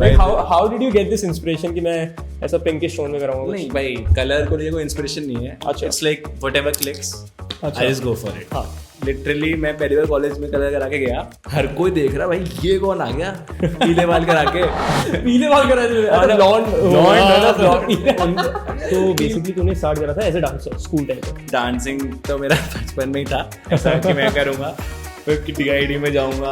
Like how did you get this inspiration कि मैं ऐसा pinkish tone में कराऊंगा? नहीं भाई, कलर को लिए कोई इंस्पिरेशन नहीं है. अच्छा. It's like whatever clicks, अच्छा. I just go for it. हाँ. लिटरली मैं पहली बार कॉलेज में कलर करा के गया, हर कोई देख रहा भाई ये कौन आ गया पीले बाल करा के. पीले बाल करा थे. अरे blonde. तो बेसिकली तूने स्टार्ट करा था as a dancer school time पे. डांसिंग तो मेरा बचपन में ही था, ऐसा कि मैं करूँगा फिर DID में जाऊंगा.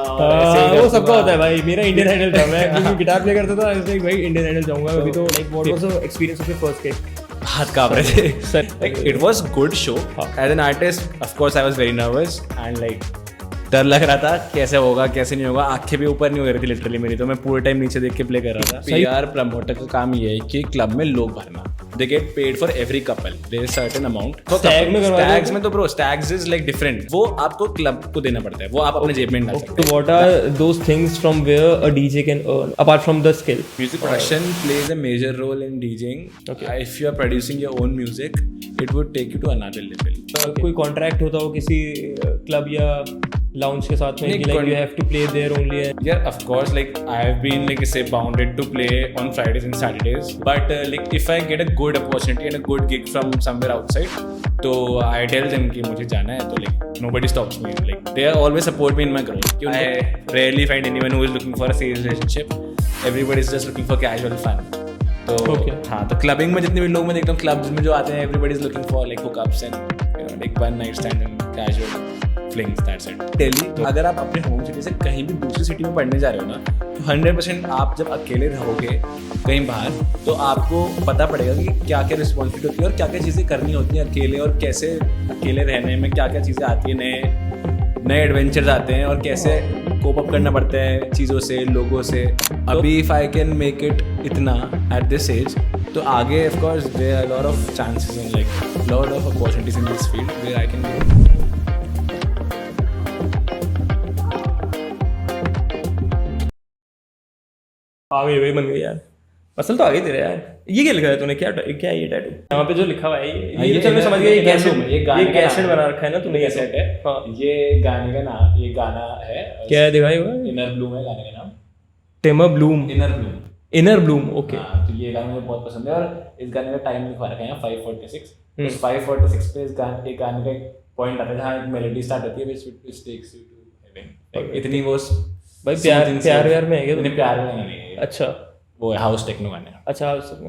वो सबका होता है भाई. मेरा इंडियन आइडल था, मैं गिटार प्ले करता था ऐसे भाई इंडियन आइडल जाऊंगा अभी. तो like what was the experience of your first cake? हाथ कांप रहे थे. Like it was good show. As an artist, of course, I was very nervous and like डर लग रहा था कैसे होगा कैसे नहीं होगा. आंखें भी ऊपर नहीं हो रही थी लिटरली मेरी, तो मैं पूरे टाइम नीचे देख के प्ले कर रहा था. PR प्रमोटर का काम ये है कि क्लब में लोग भरना. They get paid for every couple. There is certain amount. Stags में तो bro, stags is like different. वो आपको क्लब को देना पड़ता है, वो आप अपने जेब में डाल सकते हैं. So what are those things from where a DJ can earn apart from the skill? Music production plays a major role in DJing. Okay. If you are producing your own music, it would take you to another level. कोई contract होता हो किसी club या lounge के साथ में कि like you have to play there only? Yeah, of course. Like I have been like say bounded to play on Fridays and Saturdays. But like if I get a good opportunity and a good gig from somewhere outside, तो I tell them कि मुझे जाना है. तो like nobody stops me. Like they always support me in my growth. I rarely find anyone who is looking for a serious relationship. Everybody is just looking for casual fun. तो हाँ, तो clubbing में जितने भी लोग मैं देखता हूँ क्लब्स में जो आते हैं, everybody is looking for like hookups and you know like one night stand and casual flings. That's it. Delhi, तो अगर आप अपने होम सिटी से कहीं भी दूसरी सिटी में पढ़ने जा रहे हो ना, तो 100% आप जब अकेले रहोगे कहीं बाहर, तो आपको पता पड़ेगा कि क्या क्या रिस्पॉन्सिबिलिटी होती है और क्या क्या चीज़ें करनी होती हैं अकेले, और कैसे अकेले रहने में क्या क्या चीज़ें आती हैं, नए एडवेंचर्स आते हैं, और कैसे कोप अप करना पड़ता है चीज़ों से, लोगों से. अभी if I can make it इतना एट दिस एज, तो आगे of course there are lot of chances and like lot of opportunities in this field where I can. आ गई भाई, बन गई यार. मसल तो आ गई तेरे यार. ये क्या लिखा है तूने? क्या है ये टैटू? यहाँ पे जो लिखा हुआ है ये चल मैं समझ गया. ये कैसेट बना रखा है ना तूने? कैसेट है. हाँ, ये गाने का नाम, ये गाना है क्या है दिखाई हुआ? इनर ब्लूम है गाने का नाम. Timmer Bloom. Inner Bloom. Okay. तो ये गाना मुझे बहुत पसंद है, और इस गाने का टाइम लिखवा रखा है यहाँ 5:46. 5:46 पे इस गाने का एक पॉइंट आता है जहाँ एक मेलोडी स्टार्ट होती है which takes you to heaven. इतनी वो भाई प्यार में है क्या? इतने प्यार में नहीं है. अच्छा, वो है हाउस टेक्नो गाने. अच्छा, हाउस टेक्नो.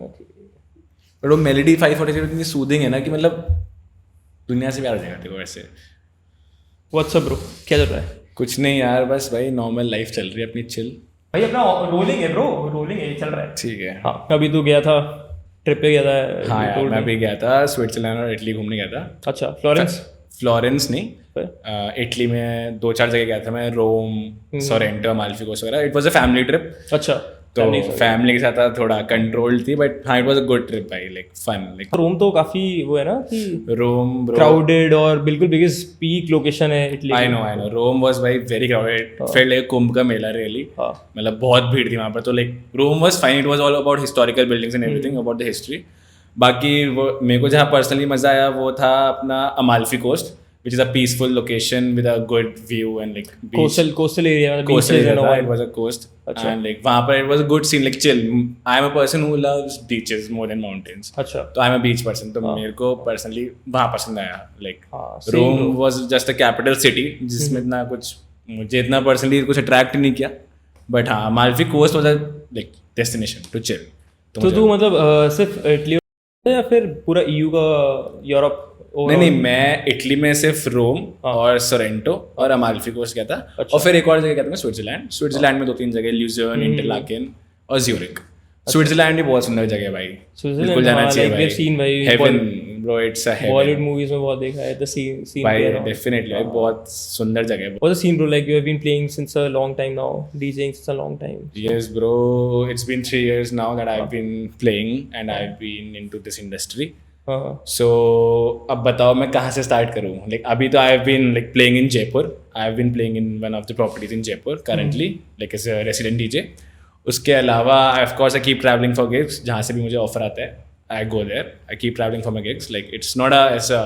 बट वो मेलोडी 5:46 इतनी सूदिंग है ना कि मतलब दुनिया से प्यार हो जाएगा तेरे को वैसे. व्हाट्सअप ब्रो, क्या चल रहा है? कुछ नहीं यार, बस भाई नॉर्मल लाइफ चल रही है अपनी, चिल भाई. अपना रोलिंग है ब्रो, रोलिंग है, चल रहा है. ठीक है. हाँ, अभी तू गया था ट्रिप पे गया था? हाँ यार, मैं भी गया था स्विट्जरलैंड और इटली घूमने गया था. अच्छा, फ्लोरेंस नहीं, इटली में 2-4 जगह गया था मैं. रोम, सोरेंटो, अमाल्फी कोस्ट वगैरह. It was a family trip. अच्छा, तो फैमिली के साथ थोड़ा कंट्रोल्ड थी, बट हाँ it was a good trip भाई, लाइक फन. लाइक रोम तो काफी वो है ना कि रोम क्राउडेड और बिल्कुल बिगेस्ट पीक लोकेशन है Italy. I know Rome was भाई very crowded. Felt like Kumbh का मेला रियली. मतलब बहुत भीड़ थी वहाँ पर. तो like Rome was fine. It was all about historical buildings and everything about the history. बाकी वो मेरे को जहाँ पर्सनली मजा आया वो था अपना Amalfi coast, which is a peaceful location with a good view and like beach. coastal area. It was a coast. Achha. And like वहाँ पर it was a good scene, like chill. I am a person who loves beaches more than mountains. अच्छा. तो I am a beach person. तो मेरे को personally वहाँ पसंद आया. Like Rome was just a capital city जिसमें इतना कुछ मुझे इतना personally कुछ attract नहीं किया. But हाँ, Amalfi Coast was a like destination to chill. तो तू मतलब सिर्फ इटली या फिर पूरा EU का यूरोप? नहीं, मैं इटली में सिर्फ रोम और सोरेंटो और अमाल्फी कोस्ट गया था. और फिर एक और जगह गया था मैं स्विट्जरलैंड में 2-3 जगह, ल्यूजर्न, इंटरलाकेन और ज्यूरिख. स्विट्जरलैंड भी बहुत सुंदर जगह है भाई, बिल्कुल जाना चाहिए भाई. Heaven bro, it's a heaven. Bollywood movies में बहुत देखा है द सीन भाई. डेफिनेटली भाई, बहुत सुंदर जगह है. What's the scene bro? Like you have been playing since a long time now, DJing since a long time. Yes bro, it's been 3 years नाउ that I have been playing and I have been into this industry. So अब बताओ मैं कहाँ से start करूँ. Like अभी तो I have been like playing in Jaipur. I have been playing in one of the properties in Jaipur currently, like as a resident DJ. उसके अलावा of course I keep travelling for gigs. जहाँ से भी मुझे offer आता है I go there. I keep travelling for my gigs. Like it's not as a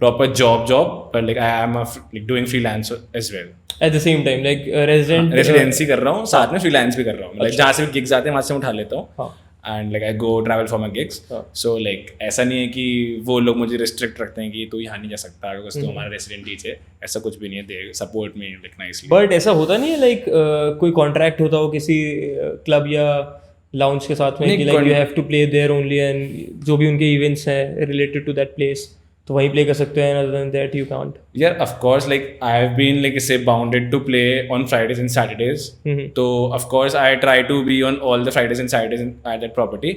proper job, but like I am like doing freelance as well. At the same time, like resident residency कर रहा हूँ, साथ में freelance भी कर रहा हूँ. Like जहाँ से भी gigs आते हैं वहाँ से उठा लेता हूँ. And like I go travel for my gigs. So like ऐसा नहीं है कि वो लोग मुझे restrict रखते हैं कि तू यहाँ नहीं जा सकता because तू हमारा resident teacher है. ऐसा कुछ भी नहीं है. They support me like nicely. But ऐसा होता नहीं है like कोई contract होता हो किसी club या lounge के साथ में कि like you have to play there only and जो भी उनके events हैं related to that place तो वहीं play कर सकते हैं, other than that you can't. Yeah, of course. Like I have been like say bounded to play on Fridays and Saturdays. So of course I try to be on all the Fridays and Saturdays at that property.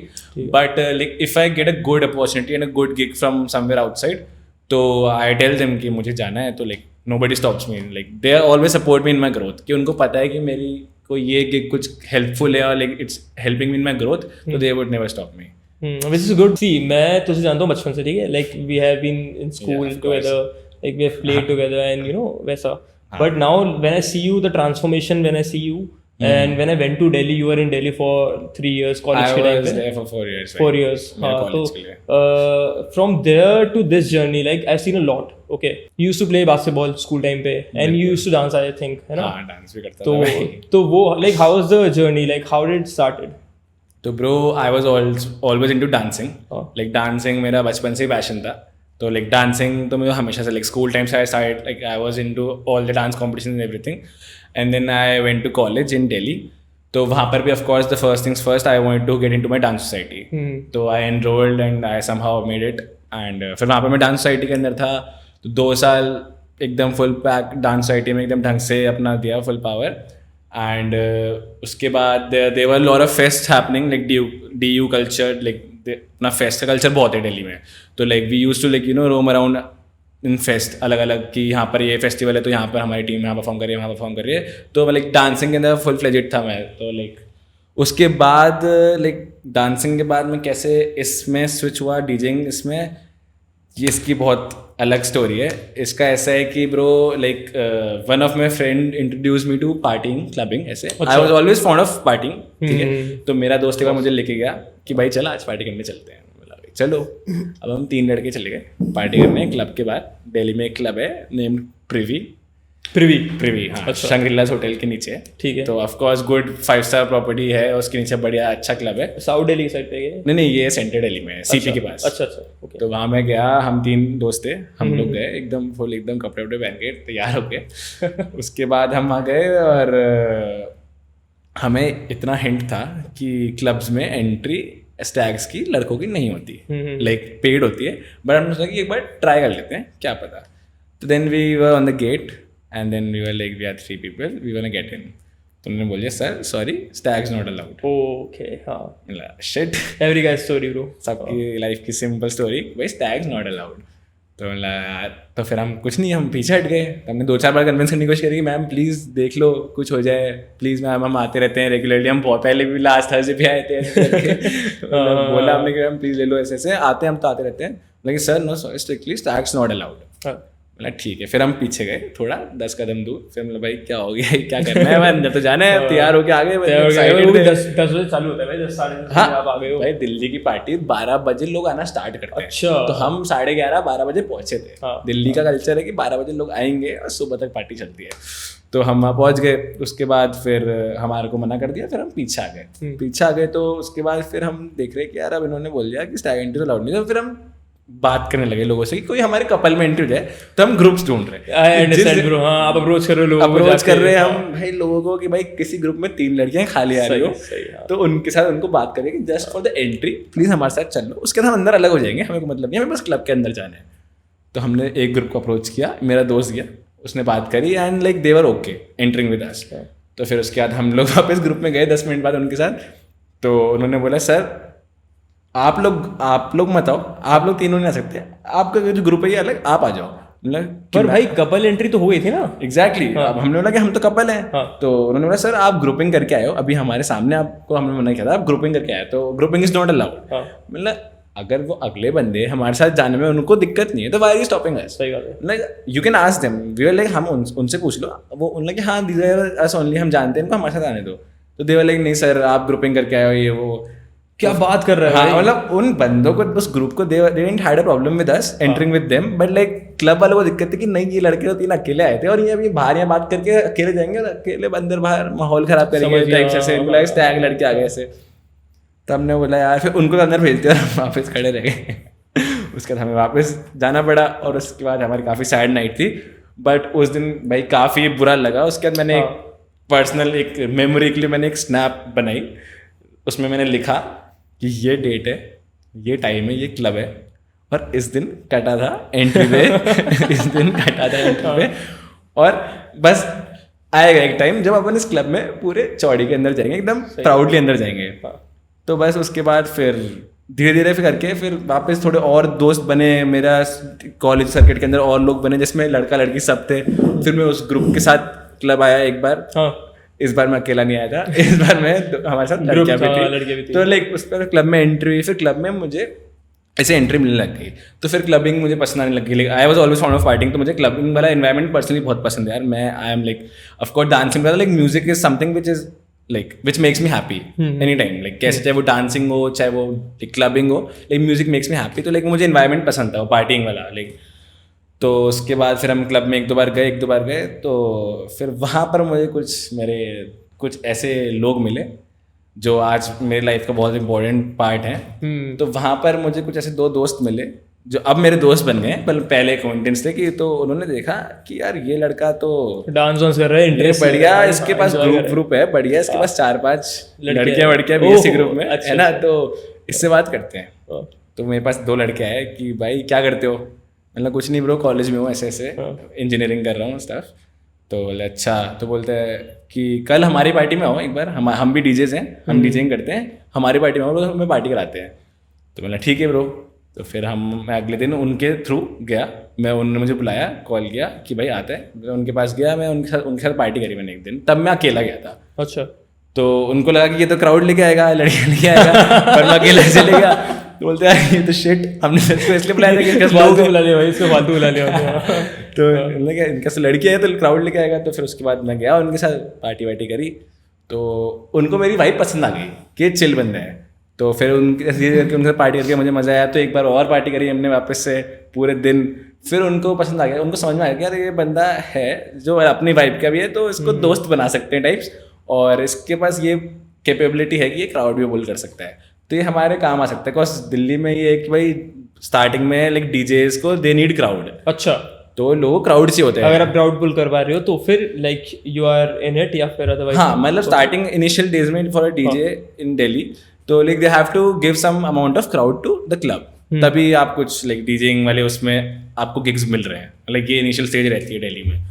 But like if I get a good opportunity and a good gig from somewhere outside, तो I tell them कि मुझे जाना है, तो like nobody stops me. Like they always support me in my growth. कि उनको पता है कि मेरी को ये gig कुछ helpful है और like it's helping me in my growth, so they would never stop me. Which is good. See, मैं तुझे जानता हूँ बचपन से, ठीक है, like we have been in school together, like we have played together and you know वैसा. But now when I see you, the transformation when I see you, and when I went to Delhi, you were in Delhi for 3 years college के time पे. I was there for 4 years. 4 years. हाँ, तो from there to this journey, like I've seen a lot. Okay, you used to play basketball school time पे, and you used to dance, I think, है ना? हाँ, dance भी करता था. तो वो like how was the journey? Like how did it started? तो bro I was always into dancing. Like dancing मेरा बचपन से ही पैशन था. तो लाइक डांसिंग तो मुझे हमेशा से लाइक स्कूल टाइम से I start like I was into all the dance competition and everything. And then I went to college in Delhi. तो वहाँ पर भी of course the first things first I want to get into my dance society. तो I enrolled and I somehow made it. And फिर वहाँ पर मैं dance society के अंदर था. तो 2 साल एकदम फुल पैक डांस सोसाइटी में एकदम ढंग से अपना दिया फुल पावर. And उसके बाद there were a lot of fests happening like DU culture, like अपना फेस्ट का कल्चर बहुत है दिल्ली में. तो like we used to like you know roam around in fest अलग अलग कि यहाँ पर ये फेस्टिवल है तो यहाँ पर हमारी टीम यहाँ परफॉर्म कर रही है वहाँ परफॉर्म कर रही है. तो लाइक डांसिंग के अंदर फुल फ्लेजेड था मैं. तो लाइक उसके बाद लाइक डांसिंग के बाद मैं कैसे इसमें स्विच हुआ डीजिंग इसमें, ये इसकी बहुत अलग स्टोरी है. इसका ऐसा है कि bro like one of my friend introduce me to partying clubbing. ऐसे I was always fond of partying, ठीक है. तो मेरा दोस्त एक बार मुझे लेके गया कि भाई चला आज पार्टी करने चलते हैं. बोला चलो. अब हम 3 लड़के चले गए पार्टी करने क्लब के बाद. दिल्ली में एक क्लब है नेम्ड प्रिवी. हाँ, शंग्रीलास होटल के नीचे, ठीक है. तो of course good 5-star property है, उसके नीचे बढ़िया अच्छा क्लब है. साउथ दिल्ली साइड पे है? नहीं, ये सेंट्रल दिल्ली में है, सीपी के पास. अच्छा. तो वहाँ मैं गया, हम 3 दोस्त थे, हम लोग गए एकदम फुल एकदम कपड़े वपड़े पहन के तैयार हो गए. उसके बाद हम वहाँ गए और हमें इतना हिंट था कि क्लब्स में एंट्री स्टैग्स की लड़कों की नहीं होती, लाइक पेड होती है. बट हमने सोचा कि एक बार ट्राई कर लेते हैं, क्या पता. तो then we were on the gate and then we were like we are 3 people, we want to get in. तो उन्होंने बोलिए sir sorry stags not allowed. Okay. हाँ, shit, every guys story bro, सबकी लाइफ की simple story, भाई stags not allowed. तो यार तो फिर हम कुछ नहीं, हम पीछे हट गए. हमने 2-4 बार कन्विंस करने की कोशिश करी कि मैम प्लीज़ देख लो कुछ हो जाए प्लीज़ मैम, हम आते रहते हैं रेगुलरली, हम बहुत पहले भी लास्ट थर्सडे भी आए थे. बोला हमने कि मैम प्लीज़ ले लो, ऐसे आते हैं हम तो आते रहते हैं. लेकिन sir no strictly stags not allowed. बोला ठीक है. फिर हम पीछे गए थोड़ा 10 कदम दूर. फिर मतलब भाई क्या हो गया, क्या करना है, अंदर तो जाना है. तैयार होके आ गए. 10 बजे चालू होता है भाई, 10 आप आ गए हो भाई. दिल्ली की पार्टी 12 बजे लोग आना स्टार्ट करते हैं. अच्छा. तो हम 11:30-12 बजे पहुंचे थे. दिल्ली का कल्चर है कि 12 बजे लोग आएंगे और सुबह तक पार्टी चलती है. तो हम वहाँ पहुँच गए. उसके बाद फिर हमारे को मना कर दिया. फिर हम पीछे आ गए. तो उसके बाद फिर हम देख रहे कि यार अब इन्होंने बोल दिया कि स्टैग एंट्री तो अलाउड नहीं. तो फिर हम बात करने लगे लोगों से कि कोई हमारे कपल में एंट्री हो जाए. तो हम ग्रुप्स ढूंढ रहे हैं. हाँ, आप अप्रोच कर रहे हो, अप्रोच कर रहे हैं हम भाई लोगों को कि भाई किसी ग्रुप में 3 लड़कियां खाली आ रही हो. तो उनके साथ उनको बात करें कि just for the entry please हमारे साथ चल लो, उसके बाद हम अंदर अलग हो जाएंगे, हमें कोई मतलब नहीं, हमें बस क्लब के अंदर जाना है. तो हमने एक ग्रुप को अप्रोच किया, मेरा दोस्त गया, उसने बात करी and like they were okay entering with us. तो फिर उसके बाद हम लोग वापस ग्रुप में गए 10 मिनट बाद उनके साथ. तो उन्होंने बोला सर आप लोग मत आओ, आप लोग तीनों नहीं आ सकते, आपका जो ग्रुप है ये अलग, आप आ जाओ. पर भाई कपल एंट्री तो हो गई थी ना. एग्जैक्टली. अब हमने बोला कि हम तो कपल हैं. तो उन्होंने बोला सर आप ग्रुपिंग करके आए हो, अभी हमारे सामने आपको हमने मना किया था, आप ग्रुपिंग करके आए, तो ग्रुपिंग इज नॉट अलाउड. मतलब अगर वो अगले बंदे हमारे साथ जाने में उनको दिक्कत नहीं है तो why are you stopping us. सही बात है. Like you can ask them, we were like हम उनसे पूछ लो. वो उन कि हाँ दीज आर अस ओनली, हम जानते हैं इनको हमारे साथ आने दो. तो दे वर लाइक नहीं सर आप ग्रुपिंग करके आए हो ये वो. क्या बात कर रहा है हाँ भाई? मतलब उन बंदों को, उस ग्रुप को they didn't had a problem with us entering with them, but like club वालों को दिक्कत थी कि नहीं ये लड़के तो 3 अकेले आए थे और ये अभी बाहर यहाँ बात करके अकेले जाएंगे और अकेले अंदर बाहर माहौल खराब करेंगे टाइप से इनको लगा स्टैग लड़के आ गए ऐसे। तब हमने बोला यार, फिर उनको अंदर भेजते और हम वापस खड़े रह गए। उसके बाद हमें वापस जाना पड़ा और उसके बाद हमारी काफ़ी सैड नाइट थी, बट उस दिन भाई काफ़ी बुरा लगा। उसके बाद मैंने एक पर्सनल एक मेमोरी के लिए मैंने एक स्नैप बनाई, उसमें मैंने लिखा कि ये डेट है, ये टाइम है, ये क्लब है और इस दिन कटा था एंट्री पे इस दिन कटा था एंट्री पे, और बस आएगा एक टाइम जब अपन इस क्लब में पूरे चौड़ी के अंदर जाएंगे, एकदम प्राउडली अंदर जाएंगे। तो बस उसके बाद फिर धीरे धीरे फिर करके फिर वापस थोड़े और दोस्त बने, मेरा कॉलेज सर्किट के अंदर और लोग बने जिसमें लड़का लड़की सब थे। फिर मैं उस ग्रुप के साथ क्लब आया एक बार। इस बार मैं अकेला नहीं आया था, इस बार मैं हमारे साथ लड़कियां भी थी। तो लाइक उस पर क्लब में एंट्री हुई, फिर क्लब में मुझे ऐसे एंट्री मिलने लग गई। तो फिर क्लबिंग मुझे पसंद आने लगी। Like I was always found of partying, तो मुझे क्लबिंग वाला एनवायरनमेंट पर्सनली बहुत पसंद है यार। मैं आई am like of course dancing, like music is something which is like which makes me happy any time. Like कैसे चाहे वो डांसिंग हो चाहे वो क्लबिंग हो, like music makes me happy. तो लाइक मुझे एनवायरनमेंट पसंद था वो पार्टिंग वाला। लाइक तो उसके बाद फिर हम क्लब में एक दो बार गए, तो फिर वहाँ पर मुझे कुछ ऐसे लोग मिले जो आज मेरी लाइफ का बहुत इंपॉर्टेंट पार्ट है। तो वहाँ पर मुझे कुछ ऐसे 2 दोस्त मिले जो अब मेरे दोस्त बन गए, पर पहले अकाउंटेंट्स थे कि तो उन्होंने देखा कि यार ये लड़का तो डांस कर रहा है, बढ़िया, इसके पास ग्रुप है बढ़िया, इसके पास 4-5 लड़कियां भी इसी ग्रुप में है ना, तो इससे बात करते हैं। तो मेरे पास 2 लड़के आए कि भाई क्या करते हो, मतलब कुछ नहीं ब्रो, कॉलेज में हूँ ऐसे इंजीनियरिंग कर रहा हूँ स्टाफ। तो बोले अच्छा, तो बोलते हैं कि कल हमारी पार्टी में आओ एक बार, हम भी डीजेज हैं, हम डीजेइंग करते हैं, हमारी पार्टी में आओ, हमें पार्टी कराते हैं। तो बोला ठीक है ब्रो। तो फिर मैं अगले दिन उनके थ्रू गया, उन्होंने मुझे बुलाया, कॉल किया कि भाई आता है, मैं उनके पास गया, मैं उनके साथ पार्टी करी मैंने एक दिन। तब मैं अकेला गया था। अच्छा। तो उनको लगा कि ये तो क्राउड लेके आएगा, लड़कियाँ लेके आएगा, पर मैं अकेला चले गया। तो बोलते यार ये तो शिट, हमने इसको इसलिए बुलाया था कि फालतू बुला लिया भाई, इसको फालतू बुला लिया। तो इनका से लड़की है तो क्राउड लेके आएगा। तो फिर उसके बाद मैं गया उनके साथ, पार्टी वार्टी करी, तो उनको मेरी वाइब पसंद आ गई कि चिल बंदे हैं। तो फिर उनके पार्टी करके मुझे मज़ा आया, तो एक बार और पार्टी करी हमने वापस से पूरे दिन। फिर उनको पसंद आ गया, उनको समझ में आ गया यार ये बंदा है जो अपनी वाइब का भी है, तो इसको दोस्त बना सकते हैं टाइप्स, और इसके पास ये कैपेबिलिटी है कि ये क्राउड भी बोल कर सकता है, तो ये हमारे काम आ सकता है। बिकॉज दिल्ली में ये है कि भाई स्टार्टिंग में लाइक डीजेस को दे नीड क्राउड। अच्छा। तो लोग क्राउड से होते हैं। अगर आप क्राउड पुल करवा रहे हो तो फिर like you are in it, या फिर अदरवाइज? हाँ, मतलब स्टार्टिंग इनिशियल डेज में for a DJ in Delhi, तो like they have to give some amount of crowd to the club, तभी आप कुछ लाइक डीजेइंग वाले उसमें आपको गिग्स मिल रहे हैं। लाइक ये इनिशियल स्टेज रहती है दिल्ली में।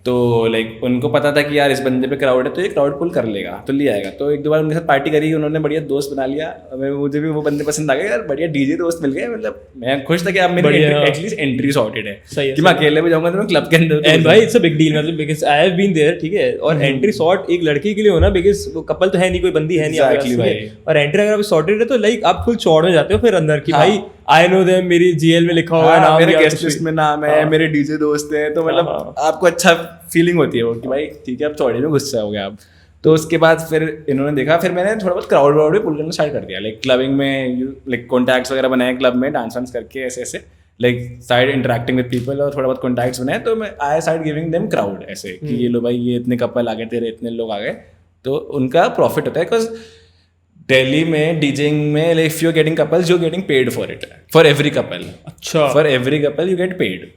तो लाइक उनको पता था कि यार इस बंदे पे क्राउड है तो ये क्राउड पुल कर लेगा, तो ले आएगा। तो एक दो बार उनके साथ पार्टी करी, उन्होंने बढ़िया दोस्त बना लिया, मुझे भी वो बंदे पसंद आ गए यार, बढ़िया डीजे दोस्त मिल गए। मतलब मैं खुश था कि अब मेरी एटलीस्ट एंट्री सॉर्टेड है कि मैं अकेले में जाऊंगा तो मैं क्लब के अंदर। एंड भाई इट्स अ बिग डील, मतलब because I have been there, ठीक है। और एंट्री सॉर्ट एक लड़की के लिए होना, बिकॉज़ वो कपल तो है नहीं, कोई बंदी है नहीं, और एंट्री अगर आप सॉर्टेड है तो लाइक आप फुल चौड़ में जाते हो फिर अंदर की भाई आई नो देम, मेरी जीएल में लिखा हुआ है नाम, मेरे गेस्ट लिस्ट में नाम है, मेरे डीजे दोस्त हैं, तो मतलब आपको अच्छा फीलिंग होती है वो कि भाई ठीक है अब चौड़े में गुस्सा हो गया आप। तो उसके बाद फिर इन्होंने देखा, फिर मैंने थोड़ा बहुत क्राउड वाउड भी पुल करना स्टार्ट कर दिया। लाइक क्लबिंग में लाइक कॉन्टैक्ट्स वगैरह बनाए क्लब में, डांस वांस करके ऐसे like side interacting with people, और थोड़ा बहुत कॉन्टैक्ट्स बनाए। तो मैं आई साइड गिविंग देम क्राउड ऐसे कि ये लो भाई, ये इतने कपल आ गए तेरे, इतने लोग आ गए, तो उनका प्रॉफिट होता है। बिकॉज दिल्ली में डीजेइंग में like if you are getting couples, you are getting paid for it, for every couple. अच्छा, for every couple you get paid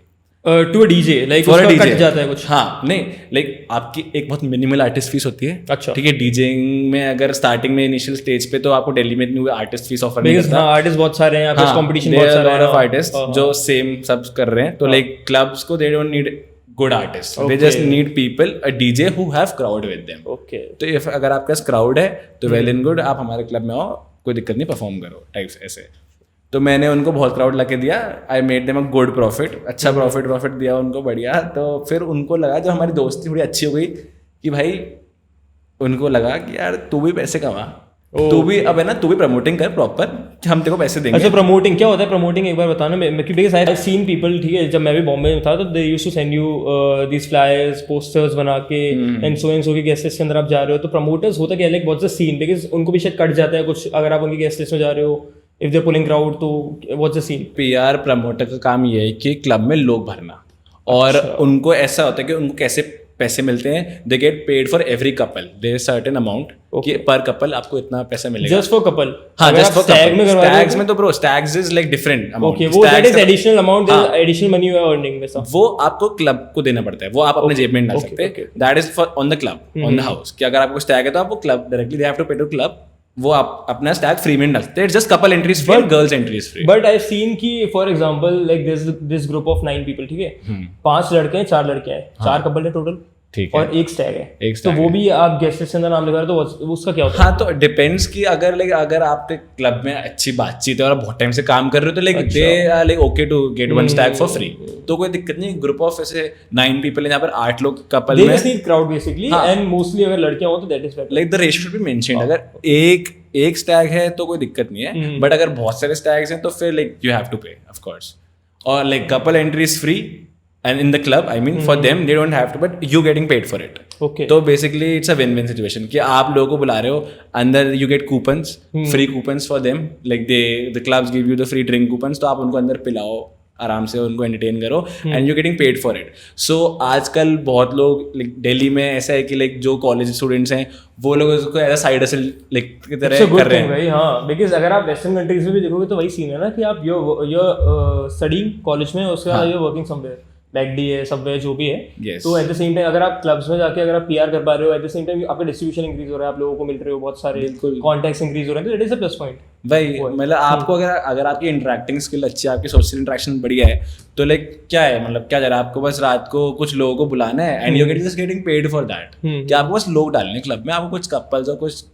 to a DJ, like उसका कट जाता है कुछ? हाँ, नहीं लाइक आपकी एक बहुत मिनिमल आर्टिस्ट फीस होती है। अच्छा, ठीक है। डीजेइंग में अगर स्टार्टिंग में इनिशियल स्टेज पे तो आपको दिल्ली में इतनी आर्टिस्ट फीस ऑफर नहीं करता। आर्टिस्ट बहुत सारे हैं, आपके कंपटीशन बहुत सारे हैं, लॉट ऑफ आर्टिस्ट जो सेम सब कर रहे हैं। तो लाइक क्लब्स को they don't need good artist, they just need people, a DJ who have crowd with them. Okay, तो इफ अगर आपके पास क्राउड है तो वेल एंड गुड, आप हमारे क्लब में आओ, कोई दिक्कत नहीं, परफॉर्म करो टाइप्स ऐसे। तो मैंने उनको बहुत क्राउड ला के दिया, I made them a good profit, अच्छा प्रॉफिट दिया उनको बढ़िया। तो फिर उनको लगा, जब हमारी दोस्ती थोड़ी अच्छी हो गई कि भाई उनको लगा कि यार तू भी पैसे कमा, तू भी अब है ना, तू भी प्रमोटिंग कर प्रॉपर, हम तेरे को पैसे देंगे। अच्छा प्रमोटिंग क्या होता है? प्रमोटिंग एक बार बताना बिकॉज आई सीन पीपल, ठीक है, जब मैं भी बॉम्बे में था तो they used to send you these flyers, posters बना के एंड सो के गेस्ट लिस्ट के अंदर आप जा रहे हो, तो प्रमोटर्स होता क्या, like what's the scene? Because उनको भी शायद कट जाता है कुछ अगर आप उनकी गेस्ट लिस्ट में जा रहे हो, इफ दे पुलिंग क्राउड, तो what's the scene? PR promoter का काम ये है कि क्लब में लोग भरना, और उनको ऐसा होता है कि उनको कैसे पैसे मिलते हैं, they get paid for every couple, there certain amount कि पर कपल आपको इतना पैसा मिलेगा। Just for couple? हाँ, जस्ट फॉर स्टैग में करवा रहे हो? स्टैग्स में तो bro, stags is like different amount. Okay, वो that is additional amount, additional money you are earning वैसा? वो आपको क्लब को देना पड़ता है, वो आप अपने जेब में नहीं डाल सकते। That is for on the club, on the house, कि अगर आपको स्टैग है तो आपको club directly they have to pay to club, वो आप अपना स्टैग फ्री में डाल सकते हैं। It's just couple entries free, girls entries free. But I have seen कि for example like this group of 9 people, ठीक है, 5 लड़के हैं 4 लड़के हैं, 4 कपल है टोटल, ठीक है, और एक स्टैग है, एक तो वो भी आप गेस्ट लिस्ट के अंदर नाम लगा रहे हो, तो उसका क्या होता है? हाँ, तो डिपेंड्स कि अगर आप क्लब में अच्छी बातचीत है और आप बहुत टाइम से काम कर रहे हो तो like okay to get one stag for free, तो कोई दिक्कत नहीं। ग्रुप ऑफ ऐसे 9 पीपल है जहाँ पर 8 लोग कपल में, they just need crowd basically, and mostly अगर लड़कियां हो तो that is better, like the ratio should be mentioned. अगर एक स्टैग है तो कोई दिक्कत नहीं है, बट अगर बहुत सारे स्टैग्स हैं तो फिर लाइक यू हैव टू पे ऑफ कोर्स। और like couple entry is free and in the club, I mean for them they don't have to, but you getting paid for it. Okay. तो basically it's a win-win situation कि आप लोगों को बुला रहे हो, अंदर you get coupons, free coupons for them, like the clubs give you the free drink coupons, तो आप उनको अंदर पिलाओ आराम से, उनको एंटरटेन करो, and you getting paid for it. So आजकल बहुत लोग लाइक दिल्ली में ऐसा है कि लाइक जो कॉलेज स्टूडेंट्स हैं वो लोग उसको as a side hustle like की तरह कर रहे हैं भाई। हाँ, बिकॉज अगर आप वेस्टर्न कंट्रीज में भी देखोगे तो वही सीन है ना कि आप योर स्टडी कॉलेज में, उसके बाद योर वर्किंग समवेयर, मैकडी है, सबवे, जो भी है, तो एट द सेम टाइम अगर आप क्लब्स में जाके अगर आप पीआर कर पा रहे हो, एट द सेम टाइम आपका डिस्ट्रीब्यूशन इंक्रीज हो रहा है, आप लोगों को मिल रहे हो, बहुत सारे कॉन्टैक्ट्स इंक्रीज हो रहे हैं, तो that is a plus point भाई। मतलब आपको अगर आपकी इंटरेक्टिंग स्किल अच्छी है, आपकी सोशल इंटरेक्शन बढ़िया है, तो लाइक क्या है, मतलब क्या जरा आपको बस रात को कुछ लोगों को बुलाना है and you get just getting paid for that, कि आपको बस लोग डालने क्लब में, आपको कुछ कपल्स और कुछ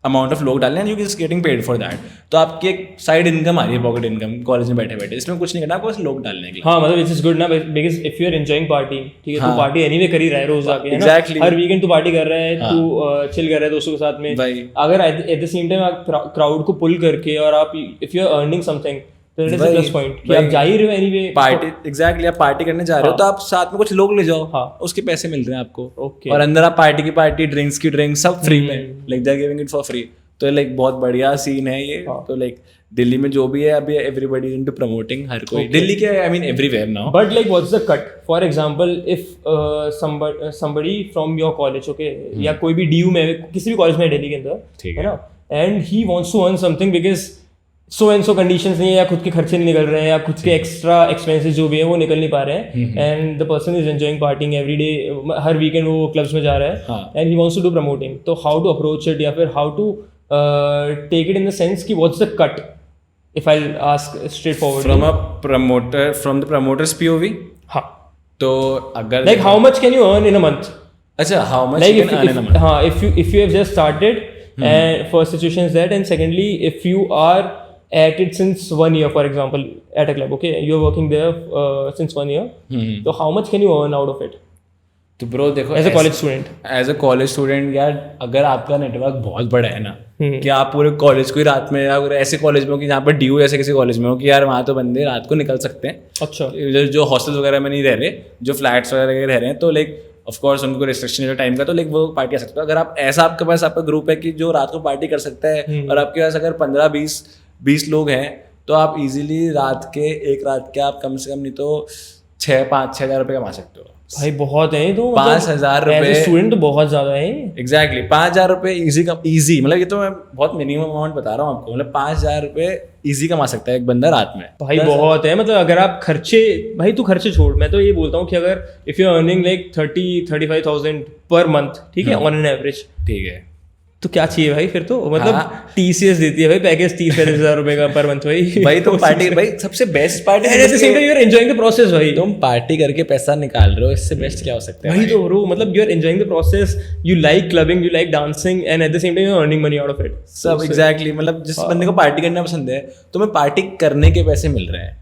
अमाउंट ऑफ लोग डालने, and you just getting paid for that, तो आपकी एक साइड इनकम आ रही है, पॉकेट इनकम, कॉलेज में बैठे बैठे, इसमें कुछ नहीं करना, आपको बस लोग डालने के लिए। हाँ, मतलब इट इज गुड ना, because if you are enjoying party, ठीक है, तो पार्टी एनीवे कर ही रहा है रोज जाके, एग्जैक्टली, हर वीकेंड तू पार्टी कर रहा है, तू चिल कर रहा है दोस्तों के साथ में, अगर एट द सेम टाइम आप क्राउड को पुल करके और आप if you are earning something, तो it is a plus point कि आप जा ही रहे हो एनीवे पार्टी, एग्जैक्टली, आप पार्टी करने जा रहे हो तो आप साथ में कुछ लोग ले जाओ, उसके पैसे मिल रहे हैं आपको, और अंदर आप पार्टी की पार्टी, ड्रिंक्स की ड्रिंक्स, सब फ्री में, like they are giving it for free. तो लाइक बहुत बढ़िया सीन है ये। तो लाइक दिल्ली में जो भी है अभी, एवरीबडी इनटू प्रमोटिंग, हर कोई दिल्ली के, I mean everywhere now. But like what's the cut? For example if somebody from your college, okay, या कोई भी डीयू में, किसी भी कॉलेज में दिल्ली के अंदर, है ना, and he wants to earn something because so and so conditions नहीं है, या खुद के खर्चे नहीं निकल रहे हैं, या खुद के एक्स्ट्रा एक्सपेंसेस जो भी है वो निकल नहीं पा रहे हैं, and the person is enjoying partying every day, हर वीकेंड वो क्लब्स में जा रहा है, and he wants to do promoting, तो हाउ टू अप्रोच इट, या फिर how to take it in the sense कि what's the cut, if I'll ask straightforward from the promoter's POV? हाँ, तो अगर like how much can you earn in a month? अच्छा, how much like you can earn in a month? हाँ, if you have just started, and first situation is that, and secondly if you are at it since 1 year, for example, at a club, okay, you're working there since 1 year, so how much can you earn out of it? तो bro देखो, as a college student यार, अगर आपका network बहुत बड़ा है ना, कि आप पूरे कॉलेज को ही रात में, अगर ऐसे कॉलेज में हो कि जहाँ पर ड्यू ऐसे किसी कॉलेज में हो कि यार वहाँ तो बंदे रात को निकल सकते हैं, अच्छा, जो हॉस्टल्स वगैरह में नहीं रह रहे, जो फ्लैट्स वगैरह रह रहे हैं, तो लाइक ऑफकोर्स उनको रिस्ट्रिक्शन है टाइम का, तो लाइक वो पार्टी कर सकते हो। अगर आप ऐसा, आपके पास आपका ग्रुप है कि जो रात को पार्टी कर सकता है, और आपके पास अगर 15-20 लोग हैं, तो आप इजीली एक रात के आप कम से कम नहीं तो 5-6 हज़ार रुपये कमा सकते हो भाई। बहुत है तो 5,000 रुपये स्टूडेंट तो बहुत ज्यादा है। एग्जैक्टली 5,000 रुपये ईजी, मतलब ये तो मैं बहुत मिनिमम अमाउंट बता रहा हूँ आपको, मतलब 5,000 रुपये ईजी कमा सकता है एक बंदा रात में भाई। बहुत है, मतलब अगर आप खर्चे, भाई तू खर्चे छोड़, मैं तो ये बोलता हूँ कि अगर if you are earning like 30-35,000 पर मंथ, ठीक है, ऑन एन एवरेज, ठीक है, तो क्या चाहिए भाई फिर तो, मतलब TCS देती है भाई पैकेज 30,000 रुपए का पर मंथ भाई तो पार्टी भाई सबसे best party, at the same time you are enjoying the process भाई। तुम पार्टी करके पैसा निकाल रहे हो, इससे बेस्ट क्या हो सकता है भाई? तो ब्रो मतलब you are enjoying the process, you like clubbing, you like dancing, and at the same time you are earning money out of it सब। एग्जैक्टली, मतलब जिस बंदे को पार्टी करना पसंद है, तुम्हें पार्टी करने के पैसे मिल रहे हैं,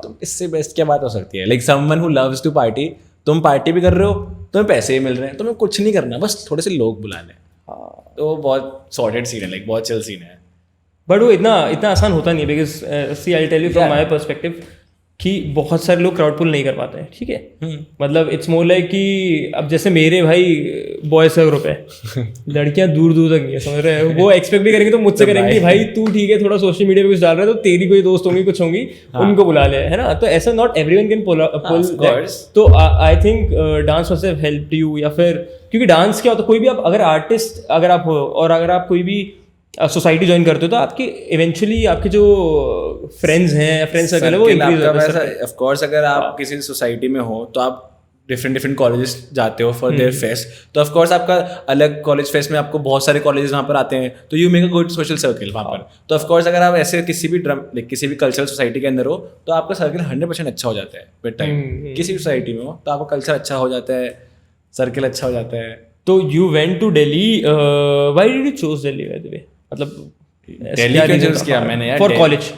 तो इससे बेस्ट क्या बात हो सकती है? Like someone who loves to party, तुम पार्टी भी कर रहे हो, तुम्हें पैसे भी मिल रहे हैं, तुम्हें कुछ नहीं करना, बस थोड़े से लोग बुलाने, तो बहुत सॉर्टेड सीन है, लाइक बहुत चिल सीन है. बट वो इतना आसान होता नहीं है, because see I tell you from my perspective कि बहुत सारे लोग क्राउड पुल नहीं कर पाते हैं, ठीक है. मतलब इट्स मोर लाइक कि अब जैसे मेरे भाई बॉयज का ग्रुप है, लड़कियां दूर दूर तक नहीं है, समझ रहे हैं. वो एक्सपेक्ट भी करेंगे तो मुझसे करेंगे कि भाई तू ठीक है थोड़ा सोशल मीडिया पे कुछ डाल रहा है तो तेरी कोई दोस्त होंगी कुछ होंगी, उनको बुला ले, है ना. तो ऐसा नॉट एवरीवन कैन पुल. तो I think dance must have helped you, या फिर क्योंकि डांस क्या होता है, कोई भी आप अगर आर्टिस्ट अगर आप हो और अगर आप कोई भी सोसाइटी ज्वाइन करते हो तो आपकी इवेंचुअली आपके जो फ्रेंड्स हैं, फ्रेंड सर्कल है वो इंक्रीज होता है. ऑफ कोर्स अगर आप किसी सोसाइटी में हो तो आप डिफरेंट कॉलेजेस जाते हो फॉर देयर फेस्ट, तो ऑफ कोर्स आपका अलग कॉलेज फेस्ट में आपको बहुत सारे कॉलेजेस वहाँ पर आते हैं, तो you make a good social circle वहाँ पर. तो ऑफ कोर्स अगर आप ऐसे किसी भी कल्चरल सोसाइटी के अंदर हो तो आपका सर्कल 100% अच्छा हो जाता है विद टाइम. किसी भी सोसाइटी में हो तो आपका कल्चर अच्छा हो जाता है, सर्कल अच्छा हो जाता है. तो you went to Delhi, why did you choose Delhi by the way? मतलब दिल्ली क्यों चूज किया मैंने यार? For college.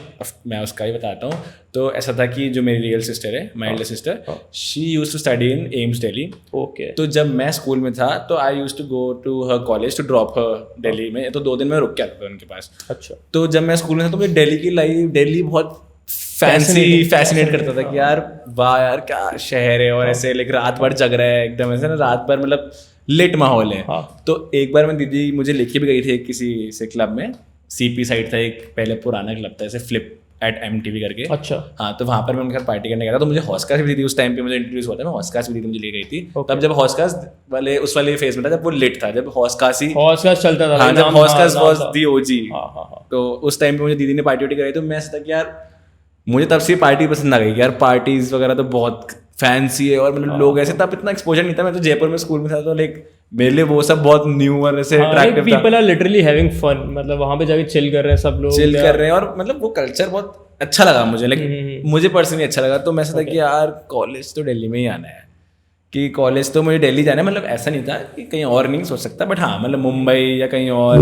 मैं उसका ही बताता हूँ. तो ऐसा था कि जो मेरी रियल सिस्टर है, my elder sister, she used to study in AIIMS Delhi. Okay. तो जब मैं स्कूल में था तो I used to go to her college to drop her Delhi में. तो 2 दिन में रुक के आता था उनके पास. अच्छा. तो जब मैं स्कूल में था तो मुझे दिल्ली की लाइफ, दिल्ली बहुत फैसिनेट करता था कि यार वाह यार क्या शहर है, और ऐसे लाइक रात भर जग रहा है एकदम ऐसे ना, रात भर मतलब लिट माहौल है. तो एक बार मैं दीदी मुझे लेके भी गई थी किसी से क्लब में, सीपी साइड था एक पहले पुराना क्लब था ऐसे फ्लिप एट MTV करके. अच्छा. हाँ, तो वहाँ पर मैं उनके साथ पार्टी करने गया था. तो मुझे हॉस्कास भी दी थी उस टाइम पे, मुझे इंट्रोड्यूस हुआ था, मैं हॉस्कास भी दी थी, मुझे ले गई थी. तब जब हॉस्कास वाले उस वाले फेज में था जब वो लिट था, जब हॉस्कास चलता था. हाँ, जब हॉस्कास वाज दी OG. तो उस टाइम पे मुझे दीदी ने पार्टी कराई. तो मैं ऐसा था कि यार मुझे तब से पार्टी पसंद आ गई यार. पार्टीज वगैरह तो बहुत फैंसी है, और मतलब लोग ऐसे, तब इतना एक्सपोजर नहीं था. मैं तो जयपुर में स्कूल में था तो लाइक मेरे लिए वो सब बहुत न्यू और ऐसे अट्रैक्टिव था. People are literally having fun, मतलब वहां पे जाके चिल कर रहे हैं सब लोग, चिल कर रहे हैं, और मतलब वो कल्चर बहुत अच्छा लगा मुझे. लाइक मुझे पर्सनली अच्छा लगा. तो मैं ऐसा था कि यार कॉलेज तो दिल्ली में ही आना है, कि कॉलेज तो मुझे दिल्ली जाना है. मतलब ऐसा नहीं था कि कहीं और नहीं सोच सकता, बट हाँ मतलब मुंबई या कहीं और,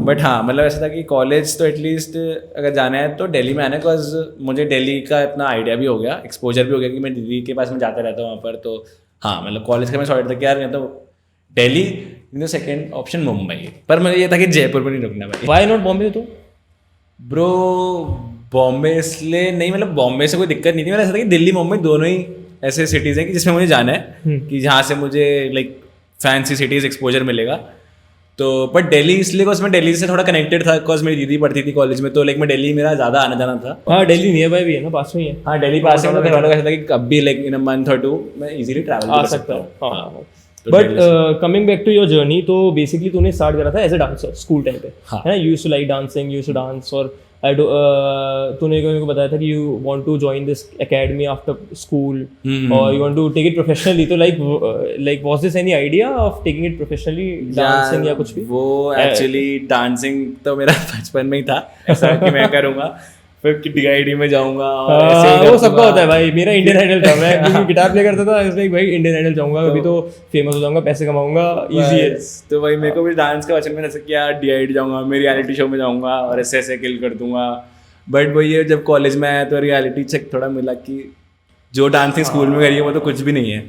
बट हाँ मतलब ऐसा था कि कॉलेज तो एटलीस्ट अगर जाना है तो दिल्ली में आना है. बिकॉज मुझे दिल्ली का इतना आइडिया भी हो गया, एक्सपोजर भी हो गया कि मैं दीदी के पास में जाता रहता हूँ वहाँ पर. तो हाँ मतलब कॉलेज का मैं सॉर्ट था कि यार तो दिल्ली, सेकेंड ऑप्शन मुंबई. पर मुझे ये था कि जयपुर में नहीं रुकना भाई. Why not Bombay? तो ब्रो बॉम्बे इसलिए नहीं, मतलब बॉम्बे से कोई दिक्कत नहीं थी. मेरा ऐसा था कि दिल्ली मुंबई दोनों ही ऐसे सिटीज़ हैं कि जिसमें मुझे जाना है, कि जहाँ से मुझे लाइक फैंसी सिटीज़ एक्सपोजर मिलेगा. तो बट दिल्ली इसलिए बिकॉज मैं दिल्ली से थोड़ा कनेक्टेड था, बिकॉज मेरी दीदी पढ़ती थी कॉलेज में. तो लाइक मैं दिल्ली मेरा ज़्यादा आना जाना था. हाँ, दिल्ली नियर बाय भी है ना, पास में ही है. हाँ, दिल्ली पास में. घर वालों का ऐसा था कि कभी लाइक इन अ मंथ और 2 मैं इजीली ट्रैवल कर सकता हूँ. But coming back to your journey, तो बेसिकली तूने स्टार्ट करा था as a dancer school time पे, है ना? You used to like dancing, you used to dance, और तूने मेरे को बताया था कि you want to join this academy after school, और you want to take it professionally. तो like was this any idea of taking it professionally, dancing या कुछ भी? वो एक्चुअली डांसिंग तो मेरा बचपन में ही था ऐसा कि मैं करूँगा, फिर DID में जाऊँगा. वो सबका होता है भाई. मेरा इंडियन आइडल था, मैं गिटार प्ले करता था, इसलिए भाई इंडियन आइडल जाऊँगा, अभी तो फेमस हो जाऊँगा, पैसे कमाऊंगा, इजी है. तो भाई मेरे को भी डांस का बचपन में ऐसा किया, DID जाऊँगा, मैं रियलिटी शो में जाऊँगा और ऐसे किल कर दूंगा. बट वही है, जब कॉलेज में आया तो रियलिटी चेक थोड़ा मिला कि जो डांसिंग स्कूल में करी है वो तो कुछ भी नहीं है.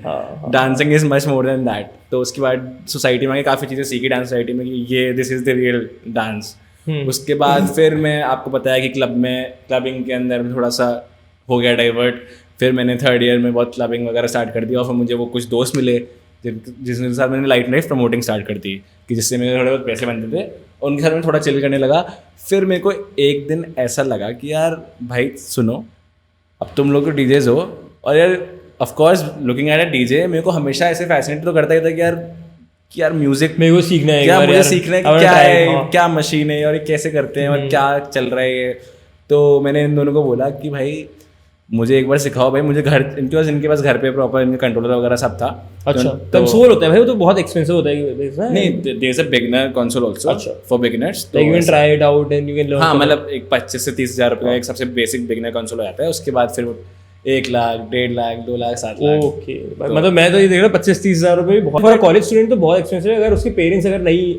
Dancing is much more than that. तो उसके बाद सोसाइटी में काफ़ी चीज़ें सीखी डांस सोसाइटी में कि ये this is the real dance. उसके बाद फिर मैं आपको बताया कि क्लबिंग के अंदर थोड़ा सा हो गया डाइवर्ट. फिर मैंने 3rd ईयर में बहुत क्लबिंग वगैरह स्टार्ट कर दिया, और फिर मुझे वो कुछ दोस्त मिले जिसके साथ मैंने लाइफ प्रमोटिंग स्टार्ट कर दी, कि जिससे मेरे थोड़े बहुत पैसे बनते थे. उनके साथ मैं थोड़ा चिल करने लगा. फिर मेरे को एक दिन ऐसा लगा कि यार भाई सुनो, अब तुम लोग तो डीजेज हो, और यार of course looking at a DJ मेरे को हमेशा ऐसे फैसिनेट तो करता ही था कि यार म्यूजिक मेरे को सीखना है, क्या मुझे सीखना है कि क्या है, क्या मशीन है और ये कैसे करते हैं और क्या चल रहा है ये. तो मैंने इन दोनों को बोला कि भाई मुझे एक बार सिखाओ भाई. मुझे घर इनके पास घर पे प्रॉपर कंट्रोलर वगैरह सब था. अच्छा, कंसोल होता है भाई, वो तो बहुत एक्सपेंसिव होता है. नहीं, there is a beginner console also for beginners. Like you can try it out and you can learn. हाँ, मतलब एक 25 से 30 हज़ार रुपये का एक सबसे बेसिक बिगिनर कंसोल हो जाता है. उसके बाद फिर 1 लाख, 1.5 लाख, 2 लाख, 7 लाख. ओके, मतलब मैं तो ये देख रहा हूँ 25-30 हज़ार रुपये भी बहुत. कॉलेज स्टूडेंट तो बहुत एक्सपेंसिव है. अगर उसके पेरेंट्स अगर नहीं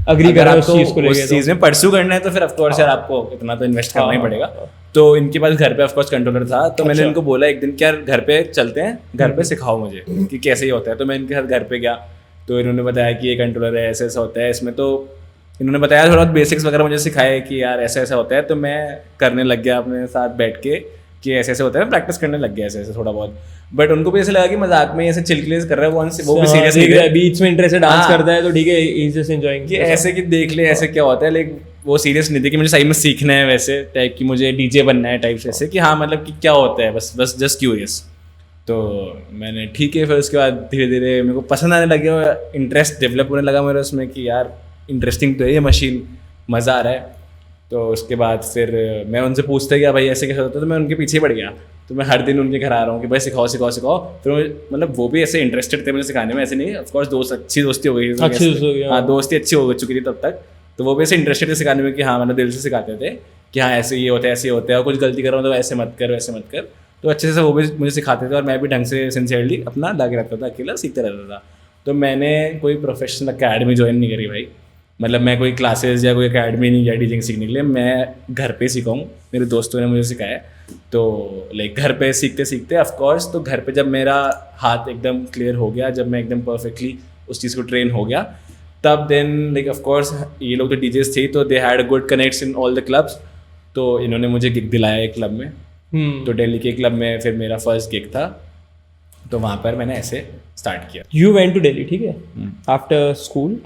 अग्री कर रहे हैं उस चीज़ में परस्यू करना है तो फिर ऑफकोर्स यार आपको इतना तो इन्वेस्ट करना ही पड़ेगा. तो इनके पास घर पे ऑफकोर्स कंट्रोलर था. तो मैंने इनको बोला एक दिन कि यार घर पे चलते हैं, घर पे सिखाओ मुझे कि कैसे ही होता है. तो मैं इनके साथ घर पे गया. तो इन्होंने बताया कि ये कंट्रोलर है, ऐसा ऐसा होता है इसमें। तो इन्होंने बताया थोड़ा बेसिक्स वगैरह मुझे सिखाए कि यार ऐसा ऐसा होता है। तो मैं करने लग गया अपने साथ बैठ के कि ऐसे ऐसे होता है, प्रैक्टिस करने लग गया ऐसे ऐसे थोड़ा बहुत। बट उनको भी ऐसा लगा कि मजाक में ऐसे चिलकलेस कर रहा है, वो भी सीरियस नहीं है, बीच में इंटरेस्ट डांस करता है तो ठीक है, इज जस्ट एंजॉयिंग कि ऐसे कि देख ले ऐसे क्या होता है। लाइक वो सीरियस नहीं थे कि मुझे सही में सीखना है वैसे टाइप की, मुझे डीजे बनना है टाइप से, कि हाँ मतलब कि क्या होता है, बस जस्ट क्यूरियस। तो मैंने ठीक है, फिर उसके बाद धीरे धीरे मेरे को पसंद आने लगे और इंटरेस्ट डेवलप होने लगा मेरा उसमें कि यार इंटरेस्टिंग तो है ये मशीन, मज़ा आ रहा है। तो उसके बाद फिर मैं उनसे पूछता गया भाई ऐसे कैसे होता है, तो मैं उनके पीछे पड़ गया। तो मैं हर दिन उनके घर आ रहा हूँ कि भाई सिखाओ सिखाओ सिखाओ। फिर मतलब वो भी ऐसे इंटरेस्टेड थे मुझे सिखाने में, ऐसे नहीं, ऑफकोर्स अच्छी दोस्ती हो गई, हाँ दोस्ती अच्छी हो चुकी थी तब तक। तो वो भी ऐसे इंटरेस्टेड थे सिखाने में कि हाँ मतलब दिल से सिखाते थे कि हाँ ऐसे ये होता है ऐसे होता है, और कुछ गलती कर रहा हूँ तो ऐसे मत कर वैसे मत कर। तो अच्छे से वो भी मुझे सिखाते थे और मैं भी ढंग से सिंसियरली अपना लगे रहता था, अकेला सीखता रहता था। तो मैंने कोई प्रोफेशनल अकेडमी ज्वाइन नहीं करी भाई, मतलब मैं कोई क्लासेस या कोई अकेडमी नहीं गया डीजिंग सीखने के लिए, मैं घर पे सीखा हूँ, मेरे दोस्तों ने मुझे सिखाया। तो लाइक घर पे सीखते सीखते ऑफकोर्स, तो घर पे जब मेरा हाथ एकदम क्लियर हो गया, जब मैं एकदम परफेक्टली उस चीज़ को ट्रेन हो गया, तब देन लाइक ऑफकोर्स ये लोग तो डीजेस थे तो they had good connects in all the clubs. तो इन्होंने मुझे गिग दिलाया एक क्लब में, तो दिल्ली के क्लब में फिर मेरा फर्स्ट गिग था। तो वहाँ पर मैंने ऐसे स्टार्ट किया। यू वेंट टू दिल्ली, ठीक है, after school,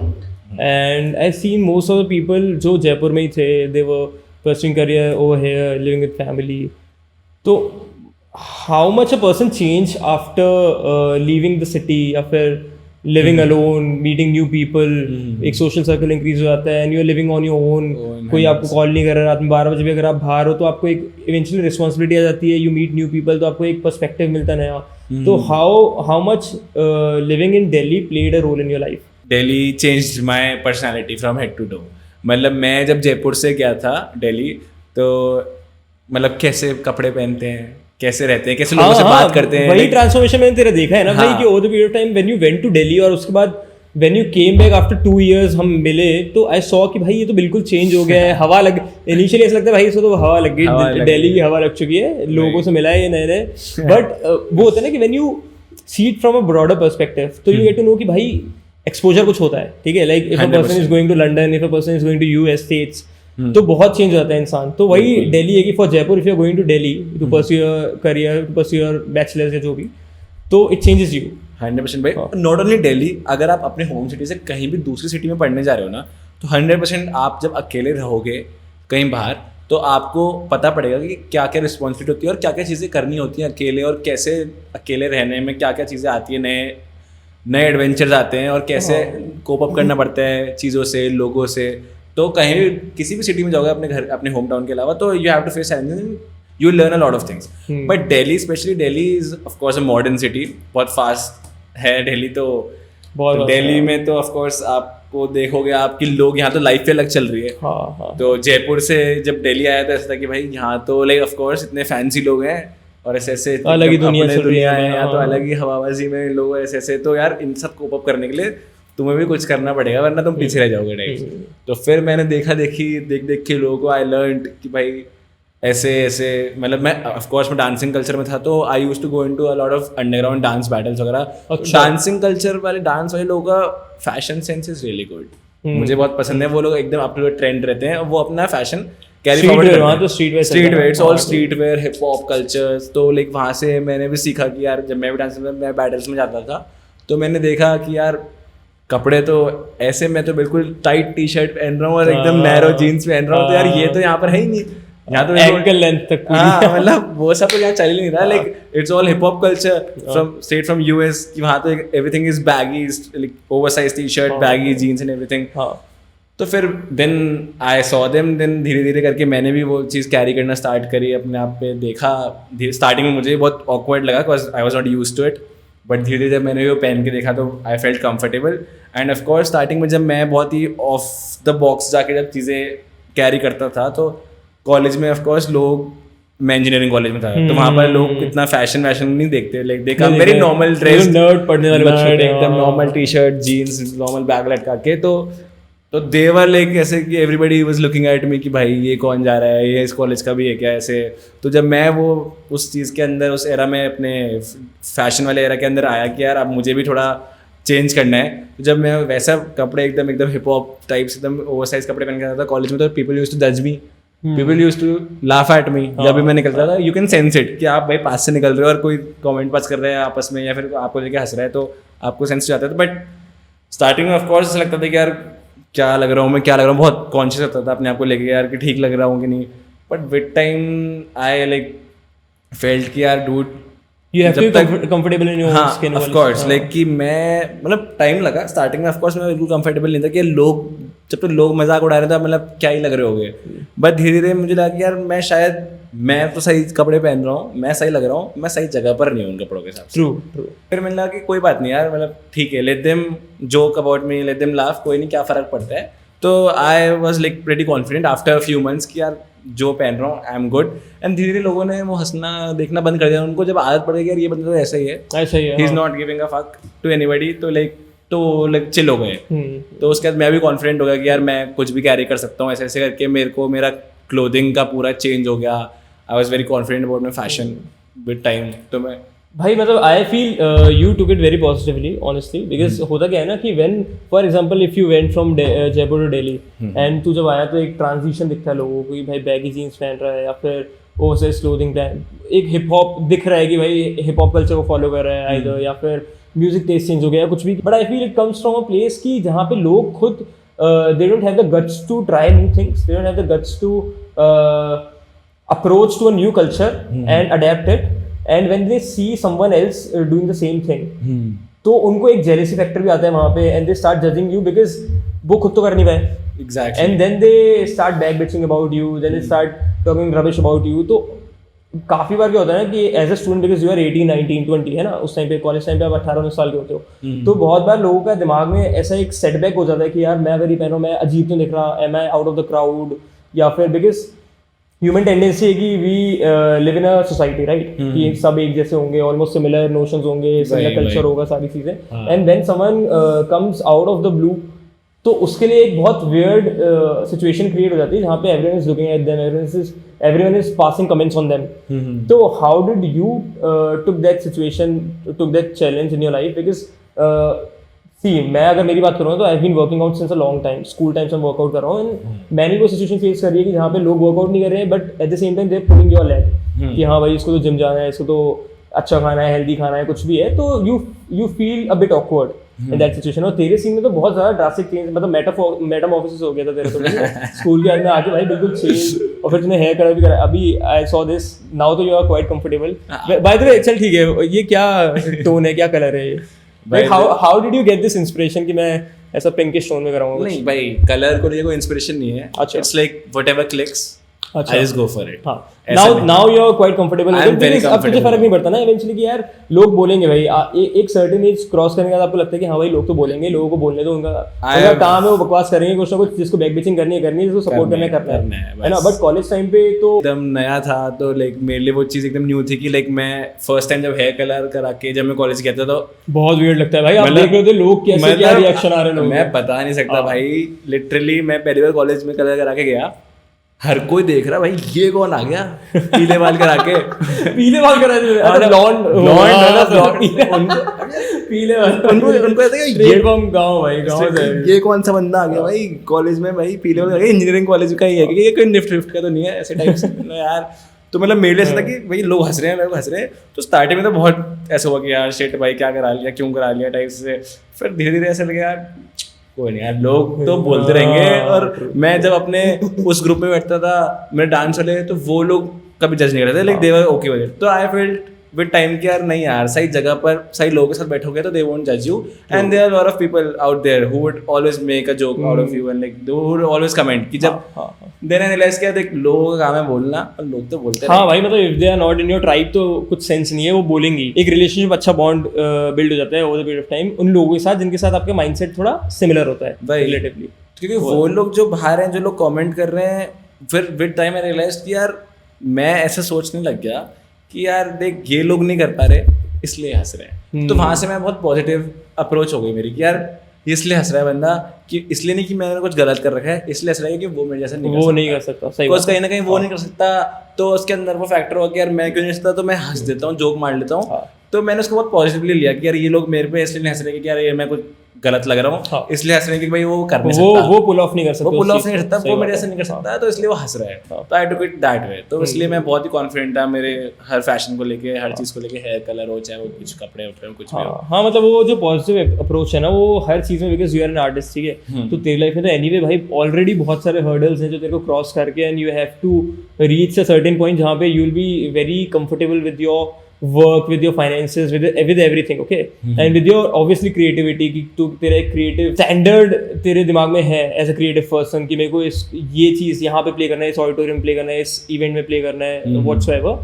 and I seen most of the people जो जयपुर में ही थे, they were pursuing career over here, living with family. तो how much a person change after leaving the city, after living alone, meeting new people, एक social circle increase हो जाता है, and you are living on your own, कोई आपको call नहीं कर रहा, रात में 12 बजे भी अगर आप बाहर हो तो आपको एक इवेंचुअली रिस्पॉन्सिबिलिटी आ जाती है, यू मीट न्यू पीपल, तो आपको एक पर्सपेक्टिव मिलता है नया। तो how much living in Delhi played a role in your life? Delhi changed my personality from head to toe. मतलब मैं जब जयपुर से गया था दिल्ली, तो मतलब कैसे कपड़े पहनते हैं, कैसे रहते हैं, कैसे लोगों से बात करते हैं, वही ट्रांसफॉर्मेशन मैंने तेरा देखा है ना भाई, कि over the period of time when you went to Delhi और उसके बाद when you came back after 2 years हम मिले, तो आई सॉ कि भाई ये तो बिल्कुल चेंज हो गया है। हवा लग, इनिशियली ऐसा लगता है भाई इसको तो हवा लग गई, दिल्ली की हवा लग चुकी है, लोगों से मिला है ये नए नए। बट वो होता है ना कि when you see it from a broader perspective, तो यू गेट टू नो कि भाई एक्सपोजर कुछ होता है, ठीक है। Like if a person is going to London, if a person is going to US states, तो बहुत चेंज हो जाता है इंसान। तो वही दिल्ली है कि for Jaipur if you are going to Delhi to pursue your career, to pursue your bachelors या जो भी, तो इट चेंजेस यू 100% भाई। नॉट ओनली दिल्ली, अगर आप अपने होम सिटी से कहीं भी दूसरी सिटी में पढ़ने जा रहे हो ना, तो 100% आप जब अकेले रहोगे कहीं बाहर, तो आपको पता पड़ेगा कि क्या क्या रिस्पॉन्सिबिलिटी होती है और क्या क्या चीज़ें करनी होती हैं अकेले, और कैसे अकेले रहने में क्या क्या चीज़ें आती है, नए एडवेंचर्स आते हैं, और कैसे कोप अप करना पड़ता है चीज़ों से, लोगों से। तो कहीं किसी भी सिटी में जाओगे अपने घर, अपने होम टाउन के अलावा, तो you have to face challenges, you learn a lot of things. But Delhi, especially Delhi is of course a modern city, बहुत फास्ट है दिल्ली। तो दिल्ली में तो ऑफ कोर्स आपको देखोगे आपकी लोग यहाँ तो लाइफ पे अलग चल रही है। तो जयपुर से जब दिल्ली आया तो ऐसा था कि भाई यहाँ तो लाइक ऑफ कोर्स इतने फैंसी लोग हैं और ऐसे ऐसे अलग ही दुनिया है यहाँ, तो अलग ही हवाबाजी में लोग ऐसे ऐसे। तो यार इन सब कोप अप करने के लिए तुम्हें भी कुछ करना पड़ेगा, वरना तुम पीछे रह जाओगे टाइप। तो फिर मैंने देख देख के लोगों को आई लर्न कि भाई ऐसे ऐसे, मतलब मैं ऑफ कोर्स मैं डांसिंग कल्चर में था, तो I used to go into a lot of underground dance battles वगैरह। डांसिंग कल्चर वाले, डांस वाले लोगों का fashion sense is really good, मुझे बहुत पसंद है। वो लोग एकदम अप टू डेट ट्रेंड रहते हैं, वो अपना फैशन कैरी फॉरवर्ड करते हैं। Street wear, it's all street wear, hip hop cultures. तो लाइक वहाँ से मैंने भी सीखा कि यार जब मैं भी डांस में, मैं बैटल्स में जाता था, तो मैंने देखा कि यार कपड़े तो ऐसे, मैं तो बिल्कुल टाइट टी शर्ट पहन रहा हूँ और एकदम नैरो जीन्स पहन रहा हूँ, तो यार ये तो यहाँ पर है ही नहीं, यहाँ तो एंकल लेंथ तक पूरी, मतलब वो सब तो यहाँ चल ही नहीं रहा। Like it's all hip hop culture from straight from US, कि वहाँ तो everything is baggy, like oversize T shirt, baggy jeans and everything. तो फिर then I saw them, then धीरे धीरे करके मैंने भी वो चीज़ कैरी करना स्टार्ट करी अपने आप पे। देखा स्टार्टिंग में मुझे बहुत ऑकवर्ड लगा because I was not use to it, but धीरे धीरे जब मैंने वो पहन के देखा तो I felt comfortable. And of course starting में जब मैं बहुत ही ऑफ द बॉक्स जाके जब चीज़ें कैरी करता था, तो कॉलेज में ऑफ कोर्स लोग, मैं इंजीनियरिंग कॉलेज में था, तो वहाँ पर लोग इतना फैशन नहीं देखते, like they come very normal dress, पढ़ने वाले बच्चे एकदम normal T shirt, jeans, normal bag लटका के। तो दे वर लाइक ऐसे कि everybody was looking at me कि भाई ये कौन जा रहा है, ये इस कॉलेज का भी है क्या ऐसे। तो जब मैं वो उस चीज़ के अंदर, उस एरा में, अपने फैशन वाले एरा के अंदर आया कि यार अब मुझे भी थोड़ा चेंज करना है। तो जब मैं वैसा कपड़े एकदम हिप हॉप टाइप्स एकदम ओवरसाइज कपड़े पहन के आता था कॉलेज में, तो पीपल यूज्ड टू जज me, people used to laugh at me जब भी मैं निकलता था। यू कैन सेंस इट कि आप भाई पास से निकल रहे हो और कोई कमेंट पास कर रहा है आपस में या फिर आपको लेके हंस रहा है, तो आपको सेंस जाता था। बट स्टार्टिंग में ऑफ कोर्स ऐसा लगता था कि यार क्या लग रहा हूँ मैं, क्या लग रहा हूँ, बहुत कॉन्शियस होता था अपने आप को लेके यार कि ठीक लग रहा हूँ कि नहीं। But with time I like felt कि यार dude You have to be comfortable in your own skin. Of course like कि मैं मतलब टाइम लगा स्टार्टिंग में, ऑफ कोर्स मैं बिल्कुल कंफर्टेबल नहीं था कि लोग जब तो लोग मजाक उड़ा रहे थे मतलब क्या ही लग रहे होगे। बट धीरे धीरे मुझे लगा कि यार मैं शायद मैं तो सही कपड़े पहन रहा हूँ, मैं सही लग रहा हूँ, मैं सही जगह पर नहीं हूँ उन कपड़ों के साथ। True. फिर मैंने लगा कि कोई बात नहीं यार, मतलब ठीक है, let them joke about me, let them laugh, कोई नहीं, क्या फ़र्क पड़ता है। तो I was like pretty confident after few months कि यार जो पहन रहा हूँ आई एम गुड। एंड धीरे धीरे लोगों ने वो हंसना देखना बंद कर दिया, उनको जब आदत पड़ गई यार ये बंदा तो ऐसा ही है, he is not giving a fuck to anybody, तो लाइक चिल हो गए। तो उसके बाद मैं भी कॉन्फिडेंट हो गया कि यार मैं कुछ भी कैरी कर सकता हूँ, ऐसे ऐसे करके मेरे को मेरा क्लोथिंग का पूरा चेंज हो गया। I was very confident about my fashion with time. तो मैं भाई मतलब I feel you took it very positively honestly, because होता क्या है ना कि when for example if you went from Jaipur to Delhi and तू जब आया तो एक ट्रांजिशन दिखता है लोगों को कि भाई बैगी जीन्स पहन रहा है या फिर ओवरसाइज क्लोथिंग पहन, एक हिप हॉप दिख रहा है कि भाई हिप हॉप कल्चर को फॉलो कर रहा है आइदर, या फिर म्यूजिक टेस्ट चेंज हो गया या कुछ भी। But I feel it comes from a place कि जहाँ पे लोग खुद they don't have the guts to try new things, they don't have the guts to approach to a new culture and adapt it, and when they see someone else doing the same thing तो उनको एक jealousy factor भी आता है वहाँ पे, and they start judging you because वो खुद तो कर नहीं पाए, exactly, and then they start back bitching about you, then they start talking rubbish about you। तो काफ़ी बार क्या होता है ना कि as a student because you are 18, 19, 20 है ना, उस टाइम पे कॉलेज टाइम पे आप 18-19 साल के होते हो, तो बहुत बार लोगों का दिमाग में ऐसा एक सेटबैक हो जाता है कि यार मैं अगर ये पहनूं मैं अजीब तो दिख रहा, am I out of the crowd, या फिर बिकॉज ह्यूमन टेंडेंसी है कि we live in a society right, कि सब एक जैसे होंगे, ऑलमोस्ट सिमिलर नोशंस होंगे, सिमिलर कल्चर होगा, सारी चीजें, and when someone comes out of the blue तो उसके लिए एक बहुत वियर्ड सिचुएशन क्रिएट हो जाती है जहाँ पे everyone is looking at them, everyone is passing comments on them. तो how did you took that situation, took that challenge in your life? Because see मैं अगर मेरी बात करूँ तो I have been working out since a long time, school time से मैं workout कर रहा हूँ, एंड मैंने वो सिचुएशन फेस करी है कि जहाँ पे लोग वर्कआउट नहीं कर रहे हैं but at the same time they are pulling your leg कि हाँ भाई इसको तो जिम जाना है, इसको तो अच्छा खाना है, हेल्दी खाना है, कुछ भी है, तो you feel a bit awkward in that situation. और तेरे सीन में तो बहुत ज़्यादा ड्रास्टिक चेंज, मतलब मेटामॉर्फोसिस हो गया था तेरे तो स्कूल के अंदर आके भाई बिल्कुल चेंज, और फिर तूने हेयर कलर भी करा। अभी आई सॉ दिस नाउ तो you are quite comfortable. By the way चल ठीक है, ये क्या टोन है, क्या कलर है ये? How did you get this inspiration कि मैं ऐसा पिंकिश टोन में कराऊंगा? नहीं भाई, कलर को लिए कोई इंस्पिरेशन नहीं है। अच्छा, it's like whatever clicks, I just go for it. हाँ, now you are quite comfortable with it because अब तुझे फर्क नहीं पड़ता ना eventually कि यार लोग बोलेंगे भाई, एक certain age क्रॉस करने के बाद आपको लगता है कि हाँ भाई लोग तो बोलेंगे, लोगों को बोलने दो, उनका काम है, वो बकवास करेंगे कुछ ना कुछ, जिसको बैक बिचिंग करनी है, जिसको सपोर्ट करना है ना। बट कॉलेज टाइम पे तो एकदम नया था, तो लाइक मेरे लिए वो चीज़ एकदम न्यू थी कि लाइक मैं फर्स्ट टाइम जब हेयर कलर करा के जब मैं कॉलेज गया था तो बहुत वियर्ड लगता है भाई। आप देख रहे थे लोग कैसे क्या रिएक्शन आ रहे हैं, मैं बता नहीं सकता भाई। लिटरली मैं पहली बार कॉलेज में कलर करा के गया, हर कोई देख रहा भाई ये कौन आ गया पीले बाल करा के पीले बाल करा के पीले बाल, उनको ऐसा ये कौन सा बंदा आ गया भाई कॉलेज में, भाई पीले बाल, इंजीनियरिंग कॉलेज का ही है कि ये कोई निफ्ट का तो नहीं है ऐसे टाइप से यार। तो मतलब मेरे लिए ऐसा था कि भाई लोग हंस रहे हैं, लोग हंस रहे हैं। तो स्टार्टिंग में तो बहुत ऐसा हुआ कि यार शिट भाई क्या करा लिया, क्यों करा लिया टाइप से। फिर धीरे धीरे ऐसा लगा यार कोई नहीं यार, लोग तो बोलते रहेंगे। और मैं जब अपने उस ग्रुप में बैठता था मेरे डांस वाले, तो वो लोग कभी जज नहीं करते, like they were okay with it. तो आई फेल्ट विद टाइम कि यार नहीं यार, सही जगह पर सही लोगों के साथ बैठोगे तो दे वोंट जज you, and there are lot of people out there who would always make a joke out of you, and like they would always comment कि जब देन आई रियलाइज किया देख लोगों का काम है बोलना, और लोग तो बोलते हैं। हाँ भाई, मतलब if they are not in your tribe तो कुछ सेंस नहीं है, वो बोलेंगी। एक रिलेशनशिप अच्छा बॉन्ड बिल्ड हो जाता है over the period of time उन लोगों के साथ जिनके साथ आपका माइंडसेट थोड़ा सिमिलर होता है रिलेटिवली। क्योंकि वो लोग जो बाहर हैं, जो लोग कमेंट कर रहे हैं, फिर विद टाइम आई रियलाइज कि यार मैं ऐसा सोचने लग गया कि यार देख ये लोग नहीं कर पा रहे इसलिए हंस रहे हैं। तो वहाँ से मैं बहुत पॉजिटिव अप्रोच हो गई मेरी कि यार इसलिए हंस रहा है बंदा, कि इसलिए नहीं कि मैंने कुछ गलत कर रखा है, इसलिए हंस रहा है कि वो मेरे जैसा नहीं कर सकता। सही बात, कहीं ना कहीं वो नहीं कर सकता, तो उसके अंदर वो फैक्टर हो कि यार मैं क्यों नहीं सकता, तो मैं हंस देता हूँ, जोक मार लेता हूँ। तो मैंने उसको बहुत पॉजिटिवली लिया कि यार ये लोग मेरे पे इसलिए नहीं हंस रहे कि यार ये मैं कुछ गलत लग रहा हूँ, इसलिए हंस रहे कि भाई वो कर नहीं सकता, वो पुल ऑफ नहीं कर सकता, वो पुल ऑफ नहीं कर सकता, वो मेरे ऐसे नहीं कर सकता, तो इसलिए वो हंस रहा है। तो आई टुक इट दैट वे। तो इसलिए मैं बहुत ही कॉन्फिडेंट था मेरे हर फैशन को लेके, हर चीज़ को लेके, हेयर कलर हो चाहे वो कुछ कपड़े वपड़े कुछ भी हो। हाँ मतलब वो जो पॉजिटिव अप्रोच है ना वो हर चीज़ में, because you are an artist, ठीक है, तो तेरी लाइफ में तो एनीवे भाई ऑलरेडी बहुत सारे हर्डल्स हैं जो तेरे को क्रॉस करके and you have to reach a certain point जहाँ पे you will be very comfortable with your work, with your finances, with everything, okay, and with your obviously creativity कि तू तेरा एक creative standard तेरे दिमाग में है as a creative person कि मेरे को इस ये चीज़ यहाँ पे play करना है, इस auditorium play करना है, इस event में play करना है, whatsoever,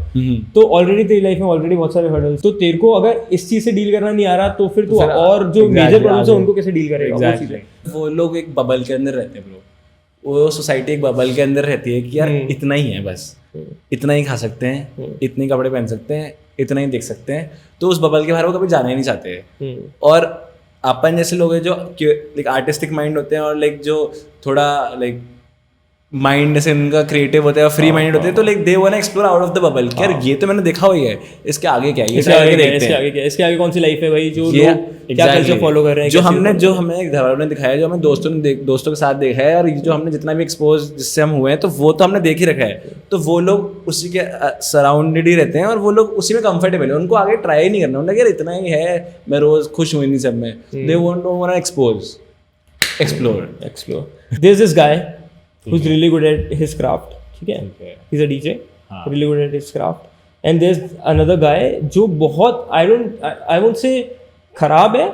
तो already तेरी life में already बहुत सारे hurdles, तो तेरे को अगर इस चीज़ से deal करना नहीं आ रहा तो फिर तू और जो major problems है उनको कैसे deal करेगा? वो लोग एक बबल के अंदर रहते हैं ब्रो, वो सोसाइटी एक बबल के अंदर रहती है कि यार इतना ही है, बस इतना ही खा सकते हैं, इतने कपड़े पहन सकते हैं, इतना ही देख सकते हैं, तो उस बबल के बाहर वो कभी जाना ही नहीं चाहते। और अपन जैसे लोग हैं जो लाइक आर्टिस्टिक माइंड होते हैं और लाइक जो थोड़ा लाइक माइंड से उनका क्रिएटिव होता है और फ्री माइंड होते हैं, तो like they want to explore out of the bubble कि यार ये तो मैंने देखा हुई है, इसके आगे क्या है, इसके आगे देखते हैं, इसके आगे कौन सी लाइफ है भाई, जो लोग क्या कल्चर फॉलो कर रहे हैं, जो हमें घर वालों ने दिखाया, जो हमें दोस्तों के साथ देखा है, और जो हमने जितना भी एक्सपोज जिससे हम हुए हैं, तो वो तो हमने देख ही रखा है, तो वो लोग उसी के सराउंडेड ही रहते हैं और वो लोग उसी में कंफर्टेबल है, उनको आगे ट्राई नहीं करना, उन्हें यार इतना ही है, मैं रोज खुश हूँ इन सब में, they want to explore. There is this guy who's really good at his craft, ठीक है, he's a DJ, really good at his craft, and there's another guy जो बहुत I won't say खराब है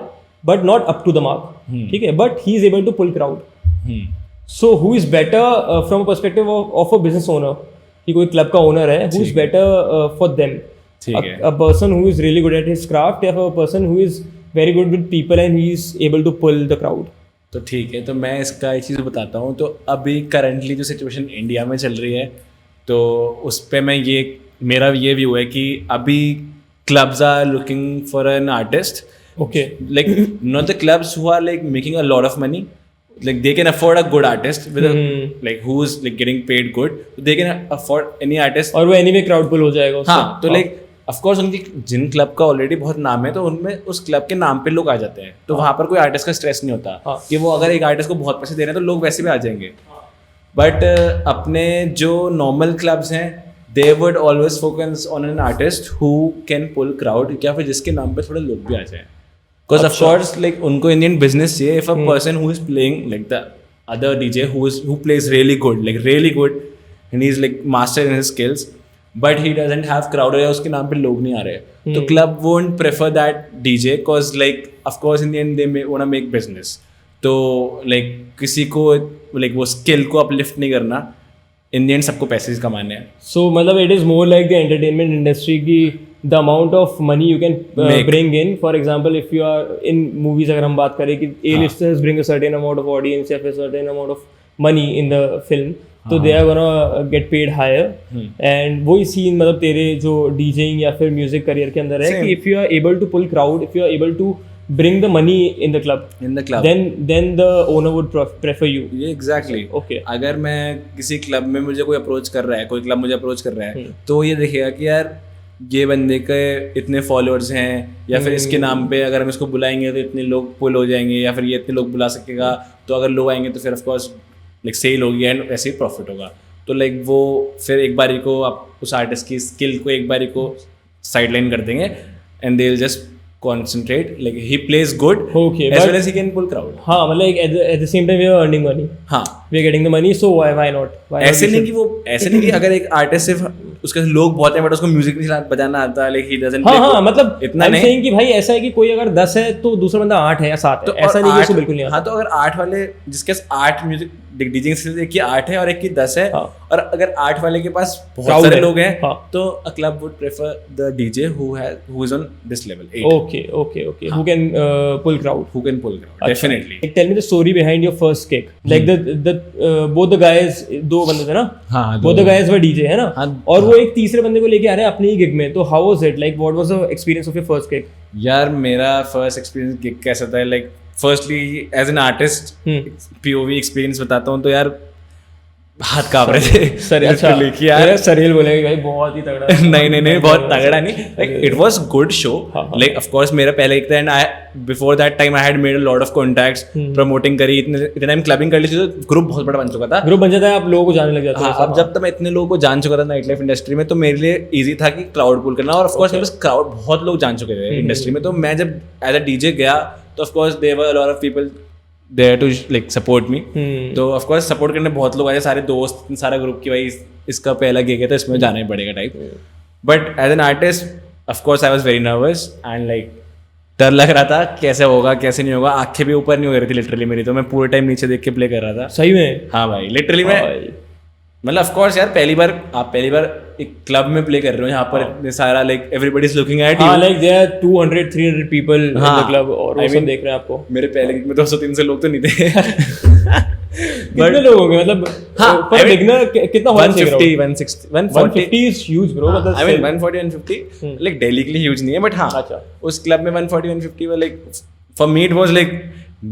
but not up to the mark, ठीक है, but he is able to pull crowd. So who is better from a perspective of a business owner, कि कोई club का owner है, who is better for them, a person who is really good at his craft या a person who is very good with people and he is able to pull the crowd. तो ठीक है, तो मैं इसका एक चीज़ बताता हूँ। तो अभी करंटली जो सिचुएशन इंडिया में चल रही है, तो उस पर मैं मेरा ये व्यू है कि अभी clubs are looking for an artist, okay, like not the clubs who are like making a lot of money, like they can afford a good artist with a, like who is like getting paid good, they can afford any artist, और वो anyway crowd pull हो जाएगा उससे। हाँ, तो like of course उनकी जिन club का already बहुत नाम है, तो उनमें उस क्लब के नाम पे लोग आ जाते हैं, तो वहाँ पर कोई आर्टिस्ट का स्ट्रेस नहीं होता कि वो अगर एक आर्टिस्ट को बहुत पैसे दे रहे हैं तो लोग वैसे भी आ जाएंगे। बट अपने जो नॉर्मल क्लब्स हैं, they would always focus on an artist who can pull crowd, या फिर जिसके नाम पे थोड़े लोग भी आ जाए, बिकॉज ऑफ कोर्स लाइक उनको इंडियन बिजनेस चाहिए। If a person who is playing like the other DJ who plays really good and he is like master in his skills, but he doesn't have crowd, या उसके नाम पे लोग नहीं आ रहे, तो club won't prefer that DJ, because like of course in the end they want to make business. तो लाइक किसी को लाइक वो स्किल को अपलिफ्ट नहीं करना, इन द एंड सबको पैसे कमाने हैं। सो मतलब it is more like the entertainment industry की the amount of money you can bring in. For example, if you are in movies, अगर हम बात करें कि A-listers bring a certain amount of audience या फिर certain amount of money in the film, तो they are gonna get paid higher. And वही scene मतलब तेरे जो DJing या फिर music career के अंदर है कि if you are able to pull crowd, if you are able to bring the money in the club, then the owner would prefer you. Exactly. Okay. अगर मैं किसी क्लब में मुझे कोई अप्रोच कर रहा है, कोई क्लब मुझे अप्रोच कर रहा है, तो ये देखेगा कि यार ये बंदे के इतने फॉलोअर्स हैं, या फिर इसके नाम पे अगर हम इसको बुलाएंगे तो इतने लोग पुल हो जाएंगे, या फिर ये इतने लोग बुला सकेगा, तो अगर लोग आएंगे तो फिर ऑफ कोर्स लाइक सेल होगी एंड ऐसे ही प्रॉफिट होगा। तो लाइक वो फिर एक बारी को आप उस आर्टिस्ट की स्किल को एक बारी को साइडलाइन कर देंगे and they will just concentrate, like he plays good, okay, as well as he can pull crowd. हाँ मतलब at the same time we are earning money, हाँ we are getting the money, so why not ऐसे नहीं कि अगर एक artist सिर्फ उसके लोग बहुत हैं बट उसको म्यूजिक नहीं बजाना आता, लाइक ही डजंट, हाँ मतलब इतना नहीं saying कि भाई ऐसा है कि कोई अगर 10 है तो दूसरा बंदा 8 है या 7 है, तो ऐसा नहीं है कि बिल्कुल नहीं आता। हाँ, तो अगर 8 वाले जिसके पास 8 म्यूजिक डीजिंग स्किल्स, एक की 8 है और एक की 10 है, और अगर 8 वाले के पास बहुत सारे लोग हैं, तो a club would prefer the DJ who is on this level 8। Okay, who can pull crowd, definitely. Like, tell me the story behind your first gig, like the both the guys, दो बंदे थे ना, both the guys were DJ है ना, और वो एक तीसरे बंदे को लेके आ रहे हैं अपने ही गिग में, तो how was it, like what was the experience of your first gig? यार मेरा फर्स्ट एक्सपीरियंस गिग कैसा था, like firstly as an artist POV experience बताता हूँ, तो यार हाथ कांप रहे थे सर अच्छा कि यार सरेल बोलेगा भाई बहुत ही तगड़ा नहीं बहुत तगड़ा नहीं, like it was good show, like of course मेरा पहले एक था and I before that time I had made a lot of contacts, promoting करी, इतने टाइम क्लबिंग कर ली थी तो ग्रुप बहुत बड़ा बन चुका था, ग्रुप बन जाता है, आप लोगों को जाने लग जाते हैं। अब जब तक मैं इतने लोगों को जान चुका था नाइट लाइफ इंडस्ट्री में, तो मेरे लिए इजी था कि क्राउड पुल करना, और ऑफ कोर्स मेरे पास क्राउड बहुत लोग जान चुके थे इंडस्ट्री में, तो मैं जब एज अ डीजे गया तो of course there were a lot of people there to like support me, तो ऑफ कोर्स सपोर्ट करने बहुत लोग आए, सारे दोस्त, सारा ग्रुप की भाई इसका पहला गिग है तो इसमें जाना ही पड़ेगा type, but as an artist of course I was very nervous and like डर लग रहा था कैसे होगा कैसे नहीं होगा, आंखें भी ऊपर नहीं हो रही थी लिटरली मेरी, तो मैं पूरे टाइम नीचे देख के प्ले कर रहा था। सही में? हाँ भाई लिटरली मैं मतलब ऑफ कोर्स यार पहली बार एक क्लब में प्ले कर रहे हो यहाँ पर इतने सारा like everybody is looking at you, like there are 200-300 people in the club और वो सब देख रहे हैं आपको। मेरे पहले गिग में 200-300 लोग तो नहीं थे कितने लोग होंगे मतलब? हाँ पर बिगनर कितना होना चाहिए? 150 इज ह्यूज ब्रो, मतलब आई मीन 140-150 लाइक दिल्ली के लिए ह्यूज नहीं है, बट हाँ उस क्लब में 140-150 was like for me it was like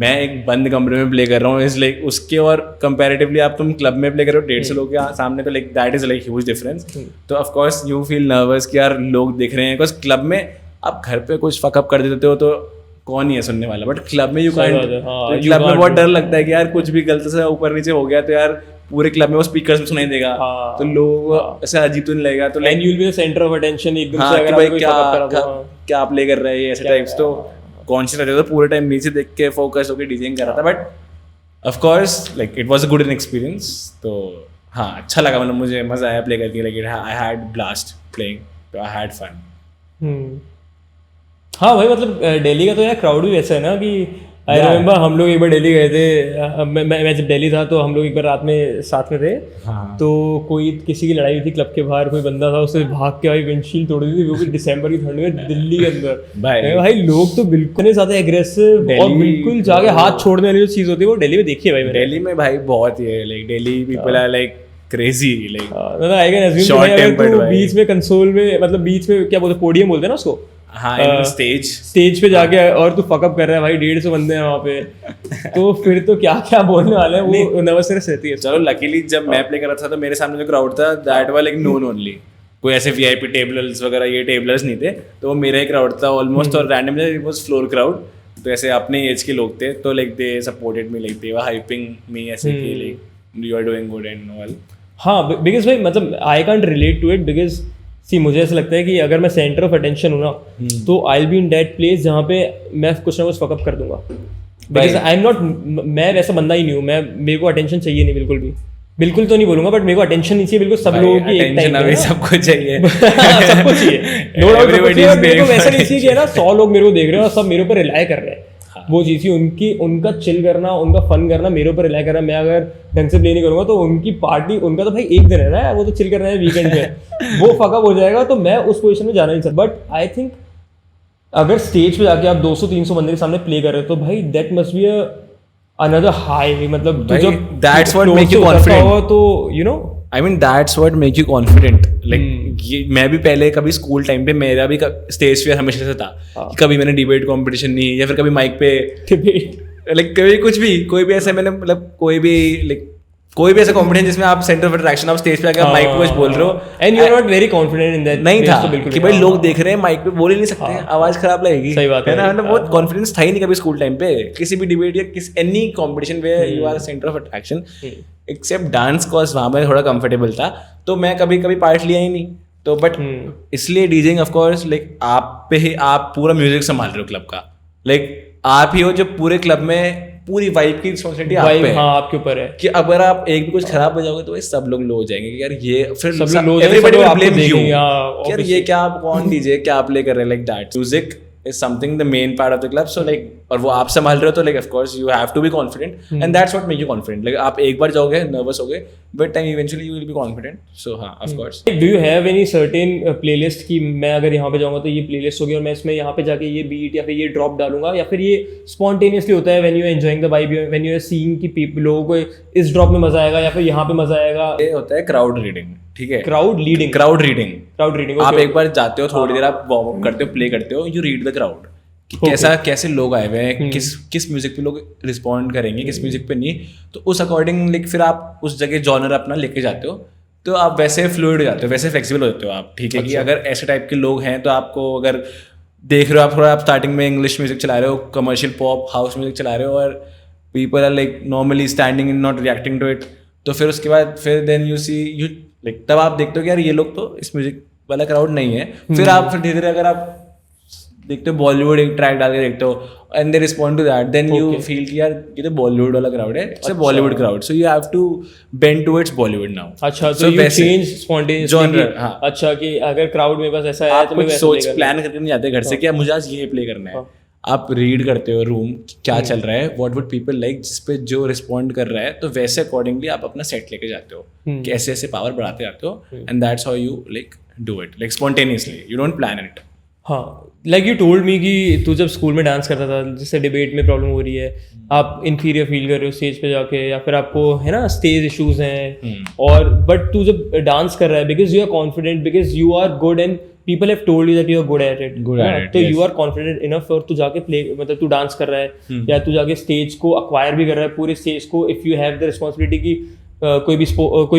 मैं एक बंद कमरे में प्ले कर रहा हूँ, इज लाइक उसके और कंपैरेटिवली आप तुम क्लब में प्ले कर रहे हो 150 लोग के सामने, तो like that is like huge difference, तो of course you feel nervous कि यार लोग देख रहे हैं, बिकॉज क्लब में आप घर पे कुछ फकअप कर देते हो तो कौन ही है सुनने वाला, बट क्लब में यू कांट, क्लब में बहुत डर लगता है कि यार कुछ भी गलती से ऊपर नीचे हो गया तो यार पूरे क्लब में वो स्पीकर्स में सुनाई देगा, तो लोग ऐसे अजीब तो नहीं लगेगा, तो and you will be the centre of attention एकदम से, अगर भाई कोई क्या प्ले कर रहे हैं ऐसे टाइप्स, तो कॉन्शियस रहते थे पूरे टाइम नीचे देख के फोकस होकर डीजेइंग कर रहा था, but of course like it was a good experience, तो हाँ अच्छा लगा, मतलब मुझे मजा आया प्ले करके, like I had blast playing, तो आई हैड फन। हाँ भाई मतलब दिल्ली का तो यार क्राउड भी वैसा है ना कि आई रिमेम्बर हम लोग एक बार दिल्ली गए थे, मैं जब दिल्ली था तो हम लोग एक बार रात में साथ में थे, तो कोई किसी की लड़ाई हुई थी क्लब के बाहर, कोई बंदा था उससे भाग के भाई विंडशील्ड तोड़ दी थी, वो भी दिसंबर की ठंड में दिल्ली के अंदर। भाई लोग तो बिल्कुल ज्यादा एग्रेसिव और बिल्कुल जाके हाथ छोड़ने वाली जो चीज होती है वो दिल्ली में देखी है भाई मैंने। दिल्ली में भाई बहुत ही है, like Delhi people are like crazy, like I can assume अगर तू बीच में कंसोल में मतलब बीच में क्या बोलते पोडियम बोलते हैं ना उसको, हाँ स्टेज पे जाके और तू फकअप कर रहा है भाई 150 बंदे हैं वहाँ पे, तो फिर तो क्या क्या बोलने वाले हैं, वो नर्वसनेस रहती है। चलो लकीली जब मैं प्ले कर रहा था तो मेरे सामने जो क्राउड था that was like known only, कोई ऐसे वीआईपी टेबलर्स वगैरह ये टेबलर्स नहीं थे, तो वो मेरा ही क्राउड था ऑलमोस्ट, और randomly it was floor crowd, तो ऐसे अपने एज के लोग थे, तो like they supported me, like they were hyping me ऐसे कि like you are doing good and all. हाँ बिकॉज भाई मतलब I can't relate to it, because see मुझे ऐसा लगता है कि अगर मैं सेंटर ऑफ अटेंशन हूँ ना तो आई will be in that place जहाँ पे मैं कुछ ना कुछ फकअप कर दूंगा, बिकॉज आई एम नॉट, मैं वैसा बंदा ही नहीं हूँ, मेरे को अटेंशन चाहिए नहीं बिल्कुल तो नहीं बोलूंगा, बट मेरे को अटेंशन नहीं चाहिए बिल्कुल, सब लोगों की एक टाइम पे सबको चाहिए सबको चाहिए, नो डाउट मेरे को वैसा नहीं चाहिए कि है ना 100 लोग मेरे को देख रहे हैं और सब मेरे ऊपर रिलाई कर रहे हैं, वो चीज़ ही उनका चिल करना, उनका फन करना मेरे ऊपर रिलाई करना, मैं अगर ढंग से प्ले नहीं करूंगा तो उनकी पार्टी, उनका तो भाई एक दिन है ना, वो तो चिल कर रहे हैं वीकेंड पे, वो फकअप हो जाएगा, तो मैं उस पोजीशन में जाना नहीं चाहता। बट आई थिंक अगर स्टेज पे जाके आप 200-300 बंदे के सामने प्ले कर रहे हो तो भाई that must be another high, मतलब जब that's what make you confident, तो you know I mean that's what make you confident, like मैं भी पहले कभी स्कूल टाइम पे मेरा भी स्टेज फेयर हमेशा से था, कभी मैंने डिबेट कंपटीशन नहीं, या फिर कभी माइक पे लाइक कभी कुछ भी कोई भी ऐसा मैंने मतलब कोई भी ऐसा कॉम्पिटिशन जिसमें आप सेंटर ऑफ अट्रैक्शन, आप स्टेज पे आकर माइक पे कुछ बोल रहे हो and you are not very confident in that, नहीं था कि भाई लोग देख रहे हैं, माइक पे बोल ही नहीं सकते, आवाज खराब लगेगी, सही बात है ना, मतलब बहुत कॉन्फिडेंस था ही नहीं कभी स्कूल टाइम पे किसी भी डिबेट या किसी any competition where you are centre of attraction, except dance cause वहाँ पे थोड़ा कंफर्टेबल था, तो मैं कभी पार्ट लिया ही नहीं, तो बट इसलिए डीजेइंग ऑफ कोर्स लाइक आप पे ही आप पूरा म्यूजिक संभाल रहे हो क्लब का, लाइक आप ही हो जो पूरे क्लब में पूरी वाइब की रिस्पॉन्सिबिलिटी आप पे है, हाँ आपके ऊपर है, कि अगर आप एक भी कुछ खराब हो जाओगे तो भाई सब लोग लो हो जाएंगे कि यार ये, फिर सब लोग एवरीबॉडी विल ब्लेम यू, यार ये क्या आप कौन डीजे क्या प्ले कर रहे हैं, like that music is something the main part of the club, so like और वो आप संभाल रहे हो तो like of course you have to be confident and that's what make you confident, like आप एक बार जाओगे nervous होगे but time eventually you will be confident, so हाँ of course। Do you have any certain playlist कि मैं अगर यहाँ पे जाऊँगा तो ये playlist होगी और मैं इसमें यहाँ पे जाके ये beat या फिर ये drop डालूंगा, या फिर ये spontaneously होता है when you are enjoying the vibe, when you are seeing कि people लोगों को इस drop में मजा आएगा या फिर यहाँ पे मजा आएगा, ये होता है crowd reading, ठीक है, crowd reading आप एक बार जाते हो, थोड़ी देर आप वार्म अप करते हो, प्ले करते हो, यू रीड द क्राउड कि कैसे लोग आए हुए हैं, किस म्यूजिक पे लोग रिस्पॉन्ड करेंगे, किस म्यूजिक पे नहीं, तो उस अकॉर्डिंग लाइक फिर आप उस जगह जॉनर अपना लेके जाते हो, तो आप वैसे फ्लूइड हो जाते हो, वैसे फ्लेक्सिबल हो जाते हो आप, ठीक है कि अगर ऐसे टाइप के लोग हैं तो आपको अगर देख रहे हो आप थोड़ा, आप स्टार्टिंग में इंग्लिश म्यूजिक चला रहे हो, कमर्शियल पॉप हाउस म्यूजिक चला रहे हो और people are like normally standing and not reacting to it, तो फिर उसके बाद फिर then you see you like तब आप देखते हो कि यार ये लोग तो इस म्यूजिक वाला क्राउड नहीं है, फिर आप फिर धीरे धीरे अगर आप देखते हो बॉलीवुड एक ट्रैक डाल के देखते हो and they respond to that, then you feel कि यार ये तो बॉलीवुड वाला क्राउड है, it's a Bollywood crowd, so you have to bend towards Bollywood now. अच्छा, तो यू चेंज स्पॉन्टेनियसली. हाँ, अच्छा कि अगर क्राउड में बस ऐसा है तो मैं वैसा सोच प्लान करके नहीं जाते घर से कि यार मुझे आज ये प्ले करना है. आप रीड करते हो रूम क्या चल रहा है, व्हाट वुड पीपल लाइक, जिस पे जो रिस्पॉन्ड कर रहा है, तो वैसे अकॉर्डिंगली आप अपना सेट लेके जाते हो कि ऐसे ऐसे पावर बढ़ाते जाते हो, and that's how you like do it like spontaneously, you don't plan it. हाँ, लाइक यू टोल्ड मी कि तू जब स्कूल में डांस करता था, जिससे डिबेट में प्रॉब्लम हो रही है, आप इन्फीरियर फील कर रहे हो स्टेज पे जाके, या फिर आपको है ना स्टेज इश्यूज हैं, और बट तू जब डांस कर रहा है because you are confident, because you are good and people have told you that you are good at it, तो यू आर कॉन्फिडेंट इनफ और तू जाके प्ले, मतलब तू डांस कर रहा है या तू जाके स्टेज को अक्वायर भी कर रहा है, पूरे स्टेज को, if you have the responsibility की कोई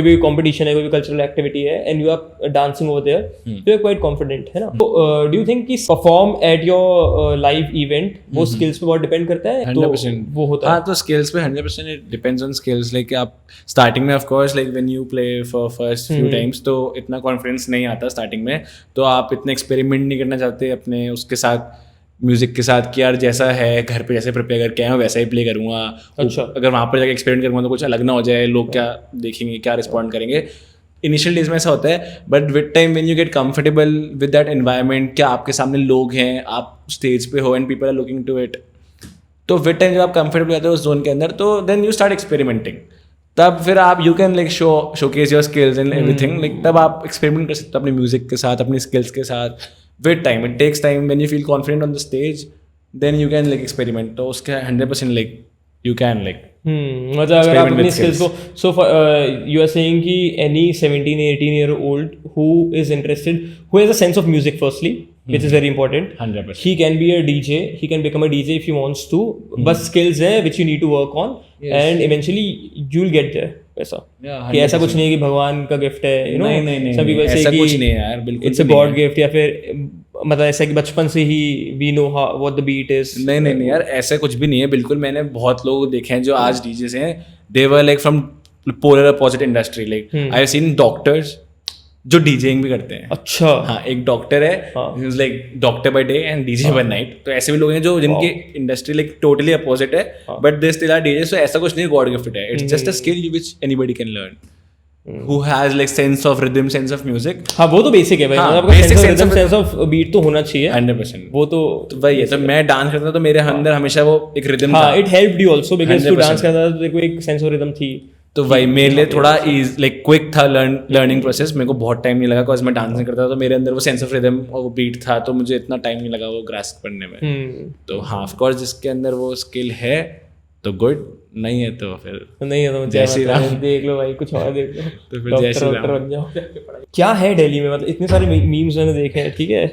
भी कंपटीशन है, कोई भी कल्चरल एक्टिविटी है and you are dancing over there, you are quite confident, है ना. तो डू यू थिंक कि perform at your live event वो स्किल्स पे बहुत डिपेंड करता है? 100% वो होता है. हाँ, तो स्किल्स पे 100% it depends on skills. Like आप स्टार्टिंग में of course like when you play for first few times तो इतना कॉन्फिडेंस नहीं आता स्टार्टिंग में, तो आप इतना एक्सपेरिमेंट नहीं करना चाहते अपने उसके साथ, म्यूजिक के साथ कि यार जैसा है घर पे जैसे प्रिपेयर करके आया हूँ वैसा ही प्ले करूँगा. अच्छा, अगर वहाँ पर जाकर एक्सपेरिमेंट करूँगा तो कुछ अलग ना हो जाए, लोग क्या देखेंगे, क्या रिस्पॉन्ड करेंगे. इनिशियल डेज में ऐसा होता है, but with time when you get comfortable with that environment, क्या आपके सामने लोग हैं, आप स्टेज पे हो and people are looking to it, तो विद टाइम जब आप कंफर्टेबल रहते हो उस जोन के अंदर, तो देन यू स्टार्ट एक्सपेरिमेंटिंग. तब फिर आप you can like showcase your skills and everything, like तब आप एक्सपेरिमेंट कर सकते हो अपनी म्यूजिक के साथ, अपनी स्किल्स के साथ. With time it takes time, when you feel confident on the stage then you can like experiment, तो उसके 100% like you can like मतलब अगर आप अपनी स्किल्स को, so you are saying कि any 17-18-year-old who is interested, who has a sense of music firstly, which is very important, 100%, he can be a DJ, he can become a DJ if he wants to, बस skills है which you need to work on, and eventually you'll get there. ऐसा कि ऐसा कुछ नहीं है कि भगवान का गिफ्ट है, you know, नहीं, सभी वैसे ऐसा कि कुछ नहीं है यार, बिल्कुल it's a God gift, या फिर मतलब ऐसा कि बचपन से ही we know how what the beat is. नहीं यार, ऐसा कुछ भी नहीं है बिल्कुल. मैंने बहुत लोग देखे हैं जो आज डीजेस हैं, they were like from polar opposite industry, like I have seen doctors जो डीजेइंग भी करते हैं. अच्छा, हाँ, एक डॉक्टर है, like doctor by day and DJ by night, तो ऐसे भी लोग हैं जो जिनकी इंडस्ट्री लाइक टोटली अपोजिट है, but they still are DJ. So ऐसा कुछ नहीं, गॉड गिफ्टेड है, it's just a skill which anybody can learn, who has like sense of rhythm, sense of music. हाँ, वो तो बेसिक है भाई, मतलब आपका सेंस ऑफ बीट तो होना चाहिए 100%. वो तो वही है. तो मैं डांस करता था तो मेरे अंदर हमेशा वो एक रिदम था. हाँ, it helped you also because तू डांस करता था तो तेरे को एक सेंस ऑफ रिदम थी. तो वही मेरे लिए थोड़ा लाइक क्विक था लर्निंग प्रोसेस. मेरे को बहुत टाइम नहीं लगा बिकॉज मैं डांस नहीं करता था, तो मेरे अंदर वो सेंस ऑफ रिदम और वो बीट था, तो मुझे इतना टाइम नहीं लगा वो ग्रास्प करने में. तो हाँ, ऑफ कोर्स जिसके अंदर वो स्किल है तो गुड, नहीं है तो फिर नहीं है तो जय श्री राम देख लो भाई, कुछ और देख लो तो फिर जय श्री राम बन जाओ. क्या है दिल्ली में, मतलब इतने सारे मीम्स मैंने देखे हैं, ठीक है,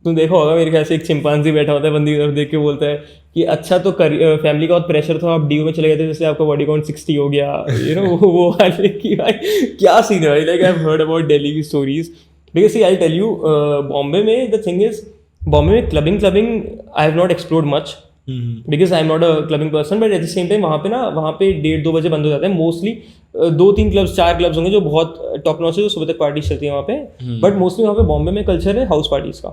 तुम देखो होगा मेरे ख्याल से एक चिंपांजी बैठा होता है, बंदी उधर देख के बोलता है कि अच्छा तो फैमिली का बहुत प्रेशर था, आप डीओ में चले गए थे, जैसे आपका बॉडी काउंट 60 हो गया, यू नो वो वाले कि भाई क्या सीन है भाई. Like I have heard about Delhi की stories, because see I tell you, Bombay में द थिंग इज, बॉम्बे में clubbing I have not explored much because I am not a clubbing person, but at the same time वहाँ पे 1:30-2 बजे बंद हो जाते हैं मोस्टली. 2-3 क्लब्स 4 क्लब्स होंगे जो बहुत टॉप नॉच है, जो सुबह तक पार्टी चलती है वहाँ पे, बट मोस्टली वहाँ पे बॉम्बे में कल्चर है हाउस पार्टीज का,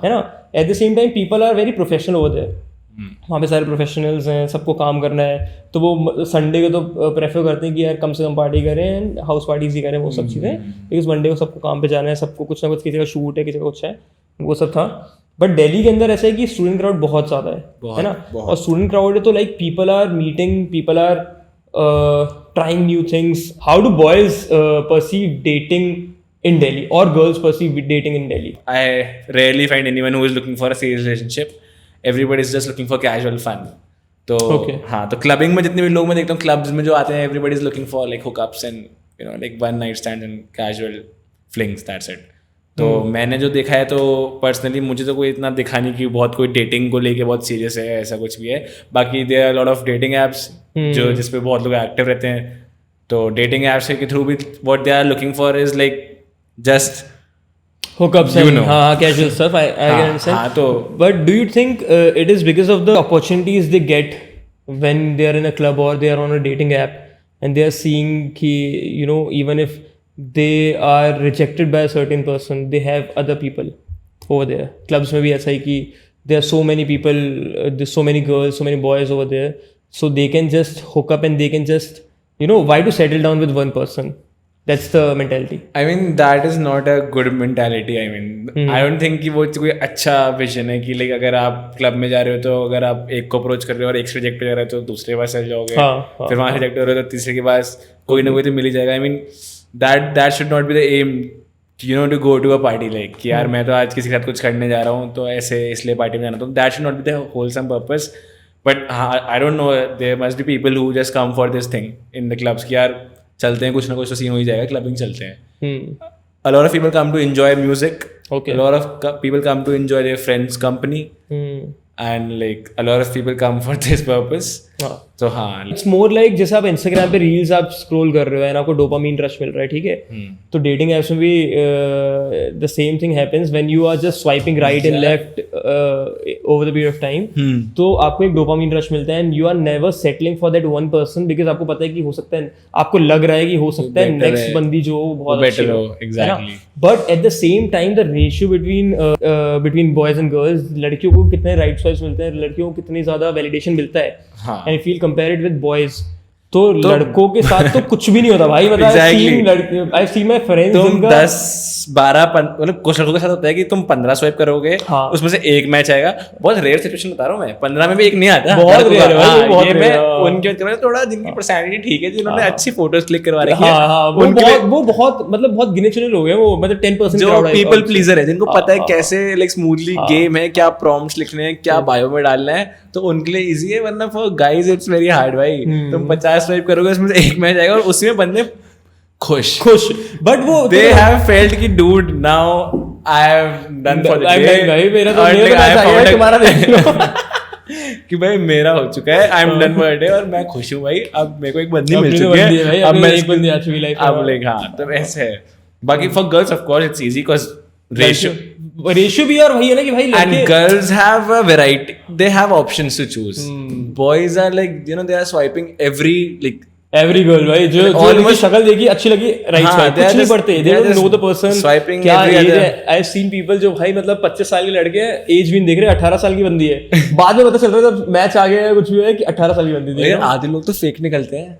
है ना. At the same time people are very professional over there, वहाँ पे सारे प्रोफेशनल्स हैं, सबको काम करना है, तो वो संडे को तो प्रेफर करते हैं कि यार कम से कम पार्टी करें एंड हाउस पार्टीज ही करें, वो सब चीज़ें, बिकॉज मंडे को सबको काम पे जाना है, सबको कुछ ना कुछ, किसी का शूट है, किसी का कुछ है, वो सब था. बट दिल्ली के अंदर ऐसा है कि स्टूडेंट क्राउड बहुत ज़्यादा है ना, और स्टूडेंट क्राउड है तो like people are meeting, people are trying new things. How do boys perceive dating in Delhi or girls perceive dating in Delhi? I rarely find anyone who is looking for a serious relationship. Everybody is just looking for casual fun. तो हाँ, तो clubbing में जितने भी लोग मैं देखता हूँ क्लब्स में जो आते हैं, everybody is looking for like hookups and you know like one night stands and casual flings, that's it. तो मैंने जो देखा है तो पर्सनली मुझे तो कोई इतना दिखा नहीं कि बहुत कोई डेटिंग को लेके बहुत सीरियस है ऐसा कुछ भी है. बाकी there are lot of dating apps जो जिसपे बहुत लोग एक्टिव रहते हैं. तो डेटिंग एप्स के थ्रू भी what they are looking for is like just hookups and casual stuff. I can understand. हाँ, तो but do you think it is because of the opportunities they get when they are in a club or they are on a dating app and they are seeing ki, you know, even if they are rejected by a certain person, they have other people over there. Clubs में भी ऐसा ही कि there are so many people, there's so many girls, so many boys over there, so they can just hook up and they can just, you know, why to settle down with one person? That's the mentality. I mean that is not a good mentality. I mean I don't think कि वो कोई अच्छा vision है कि like अगर आप club में जा रहे हो तो अगर आप एक को अप्रोच कर रहे हो और एक से रिजेक्ट हो जा रहे हो तो दूसरे के पास चले जाओगे. फिर वहाँ रिजेक्ट हो रहे हो तो तीसरे के पास कोई ना कोई तो मिल ही जाएगा. I mean that should not be the aim, you know, to go to a party like कि यार मैं तो आज किसी के साथ कुछ करने जा रहा हूँ तो ऐसे इसलिए पार्टी में जाना. तो that should not be the wholesome purpose. But I don't know, there must be people who just come for this thing in the clubs कि यार चलते हैं कुछ ना कुछ तो सीन हो ही जाएगा, क्लबिंग चलते हैं. A lot of people come to enjoy music. Okay. A lot of people come to enjoy their friends' company. And like a lot of people come for this purpose. तो हाँ. It's more like जैसे आप Instagram पे reels आप scroll कर रहे हो and आपको डोपामीन रश मिल रहा है, ठीक है. तो डेटिंग एप्स में भी the same thing happens when you are just swiping right and left over the period of time. तो आपको एक डोपामीन रश मिलता है and you are never settling for that one person because आपको पता है कि हो सकता है, आपको लग रहा है कि हो सकता है नेक्स्ट बंदी जो बहुत अच्छी हो. Exactly. But at the same time the ratio between boys and girls, लड़कियों को कितने राइट चॉइस मिलते हैं, लड़कियों को कितनी ज्यादा वैलिडेशन मिलता है. And I feel compare it with boys. तो लड़कों के साथ तो कुछ भी नहीं होता भाई. मतलब I've seen my friends. तुम 10, 12, मतलब कुछ लड़कों के साथ होता है कि तुम 15 स्वाइप करोगे, उसमें से एक मैच आएगा. बहुत रेयर सिचुएशन बता रहा हूँ मैं. 15 में भी एक नहीं आता. बहुत रेयर है भाई. बहुत ये मैं उनके बात कर रहा हूँ थोड़ा जिनकी पर्सनालिटी ठीक है, जिन्होंने अच्छी फोटोज क्लिक करवा रखी है. वो बहुत मतलब बहुत गिने चुने लोग हैं. वो मतलब 10% जो पीपल प्लीजर है, जिनको पता है कैसे लाइक स्मूथली गेम है, क्या प्रॉम्प्ट्स लिखने हैं, क्या बायो में डालना है, तो उनके लिए इजी है. वरना for guys it's very hard भाई. तुम 50 स्वाइप करोगे उसमें से एक मैच आएगा और उसी में बंदे खुश. बट वो they have felt कि dude now I have done for the day. भाई मेरा तो नहीं है, तुम्हारा देख लो कि भाई मेरा हो चुका है. I am done for the day और मैं खुश हूँ भाई. अब मेरे को एक बंदी मिल चुकी है. अब मैं एक बंदी आ चुकी लाइफ में. अब लाइक हाँ, तो ऐसे है. बाकी for girls of course it's easy because ratio भी और वही है ना कि भाई and girls have a variety, they have options to choose. Boys are like, you know, they are swiping every girl भाई. जो उनकी शक्ल देखी अच्छी लगी राइट स्वाइप, कुछ नहीं पढ़ते. they don't know the person, क्या एज है. आई हैव सीन पीपल जो भाई मतलब 25 साल के लड़के हैं, एज भी नहीं देख रहे, 18 साल की बंदी है. बाद में पता चल रहा है जब मैच आ गया कुछ भी है कि 18 साल की बंदी थी. आधे लोग तो फेक निकलते हैं.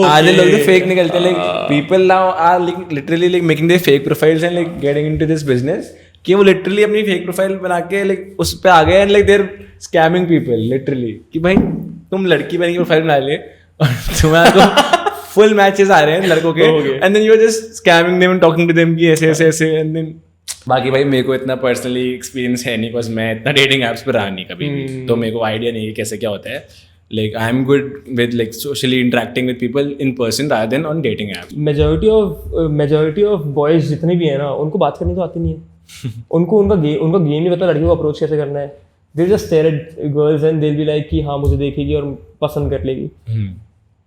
आधे लोग तो फेक निकलते हैं. Like people now are literally like making their fake profiles and like getting into this business कि वो लिटरली अपनी फेक प्रोफाइल बना के लाइक उस पे आ गए and like they're scamming people literally कि भाई तुम लड़की बन के प्रोफाइल बना ले और तुम्हारा फुल मैचेस आ रहे हैं लड़कों के and then you are just scamming them and talking to them कि ऐसे ऐसे ऐसे. एंड देन बाकी भाई मेरे को इतना पर्सनली एक्सपीरियंस है नहीं बिकॉज मैं इतना डेटिंग एप्स पर रहा नहीं कभी भी, तो मेरे को आइडिया नहीं है कैसे क्या होता है. Like I am good with like socially interacting with people in person rather than on dating apps. Majority of boys जितने भी हैं ना, उनको बात करनी तो आती नहीं है. उनको उनका गेम नहीं पता लड़कियों को अप्रोच कैसे करना है. They just stare at girls and they'll be like कि हाँ मुझे देखेगी और पसंद कर लेगी.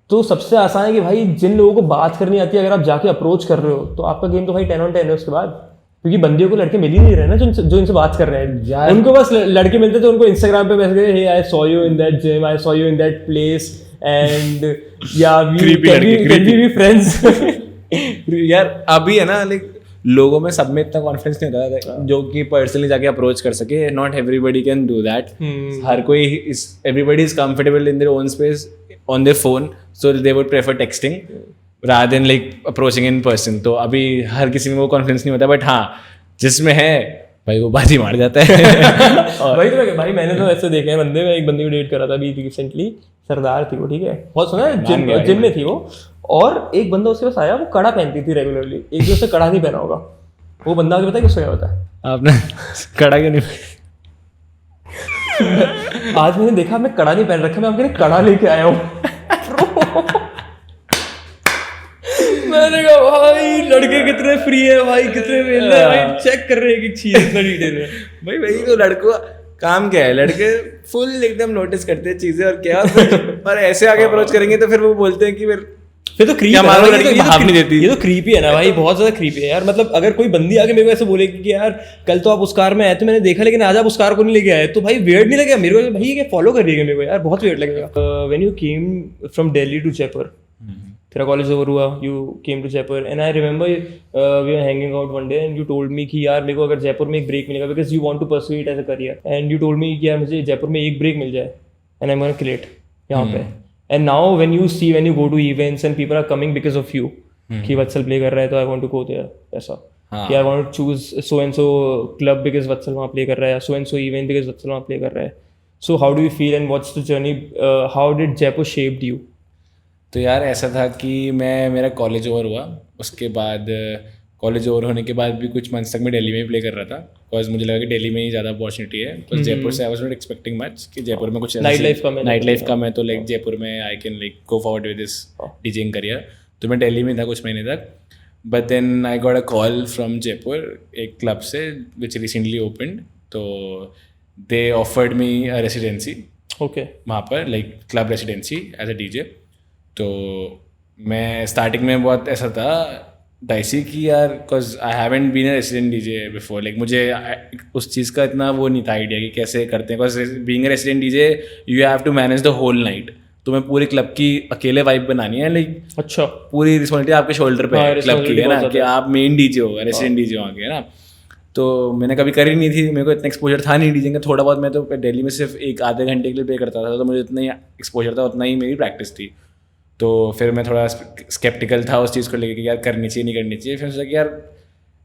तो सबसे आसान है कि भाई जिन लोगों को बात करनी आती है अगर आप जाके अप्रोच कर रहे हो तो आपका गेम तो भाई 10 on 10 है उसके बाद. क्योंकि बंदियों को लड़के मिल ही नहीं रहे ना जो इनसे बात कर रहे हैं. उनको बस लड़के मिलते तो उनको इंस्टाग्राम पे message hey I saw you in that gym, I saw you in that place and yeah we can be friends. यार अभी है ना लाइक लोगों में सब में इतना कॉन्फिडेंस नहीं होता है जो कि पर्सनली जाके अप्रोच कर सके. Not everybody can do that. हर कोई everybody is comfortable in their own space on their phone, so they would prefer texting rather than like approaching in person. तो अभी हर किसी में वो कॉन्फिडेंस नहीं होता. बट हाँ जिसमें है भाई वो बाजी मार जाता है. भाई तो भाई मैंने तो ऐसे देखे हैं बंदे. मैं एक बंदी को डेट कर रहा था अभी रिसेंटली. सरदार थी वो, ठीक है, बहुत सुना है, जिम में थी वो. और एक बंदा उसके पास आया, वो कड़ा पहनती थी रेगुलरली. एक दिन उसने कड़ा नहीं पहना होगा. वो बंदा आगे पता है किसको क्या होता है? आपने कड़ा क्यों नहीं आज मैंने देखा मैं कड़ा नहीं पहन रखा, मैं आपके लिए कड़ा लेके आया हूँ. मैंने कहा भाई लड़के कितने फ्री है भाई, कितने वेल है भाई, चेक कर रहे हैं एक चीज इतना डिटेल में। भाई वही तो लड़कों काम क्या है, लड़के फुल एकदम नोटिस करते हैं चीजें और क्या, और ऐसे आगे अप्रोच करेंगे तो फिर वो बोलते हैं कि फिर तो creep क्या है ना मानो भाई, लड़की भाव नहीं देती। ये तो creepy है ना भाई, बहुत ज्यादा creepy है यार। मतलब अगर कोई बंदी आके मेरे को ऐसे बोलेगी कि यार कल तो आप उस कार में आए तो मैंने देखा लेकिन आज आप उस कार को नहीं लेके आए, तो भाई weird नहीं लगेगा मेरे को? भाई ये क्या फॉलो कर रही है मेरे को यार, बहुत weird लगेगा। When you came from Delhi to Jaipur, तेरा कॉलेज ओवर हुआ, you came to Jaipur and I remember we were hanging out one day and you told me कि यार मेरे को अगर जयपुर में एक ब्रेक मिलेगा, because you want to pursue it as a career, and you told me कि यार मुझे जयपुर में एक ब्रेक मिल जाए and I'm gonna kill it यहाँ पे। And now when you go to events and people are coming because of you, कि वत्सल play कर रहा है तो I want to go there, ऐसा कि I want to choose so and so club because वत्सल वहाँ प्ले कर रहा है, so and so event because वत्सल वहाँ प्ले कर रहा है। So how do you feel and what's the journey? How did Jaipur shaped you? तो यार ऐसा था कि मेरा कॉलेज ओवर हुआ, उसके बाद कॉलेज ओवर होने के बाद भी कुछ मंथ्स तक मैं दिल्ली में ही प्ले कर रहा था, बिकॉज मुझे लगा कि दिल्ली में ही ज़्यादा अपॉर्चुनिटी है। बिकॉज जयपुर से I was not expecting much कि जयपुर में कुछ नाइट लाइफ कम है, तो लाइक जयपुर में I can like go forward with this DJing career. तो मैं दिल्ली में था कुछ महीने तक, but then I got a call from Jaipur एक क्लब से विच रिसेंटली ओपनड, तो they offered me a residency वहाँ पर, like club residency as a DJ. तो मैं स्टार्टिंग में बहुत ऐसा था डाइसी कि यार, because I haven't been a resident DJ before, like मुझे उस चीज़ का इतना वो नहीं था आइडिया कि कैसे करते हैं, because being a resident DJ you have to manage the whole night. तो मैं पूरे क्लब की अकेले वाइब बनानी है, लाइक अच्छा पूरी रिस्पॉन्सिबिलिटी आपके शोल्डर पे है क्लब की, है ना, कि आप मेन डीजे हो, रेसिडेंट डीजे हो आगे, है ना। तो मैंने कभी करी नहीं थी, मेरे को इतना एक्सपोजर था नहीं डीजे का, थोड़ा बहुत मैं तो दिल्ली में सिर्फ एक आधे घंटे के लिए प्ले करता था, तो मुझे इतना ही एक्सपोजर था, उतना ही मेरी प्रैक्टिस थी। तो फिर मैं थोड़ा स्केप्टिकल था उस चीज़ को लेकर कि यार करनी चाहिए नहीं करनी चाहिए। फिर सोचा कि यार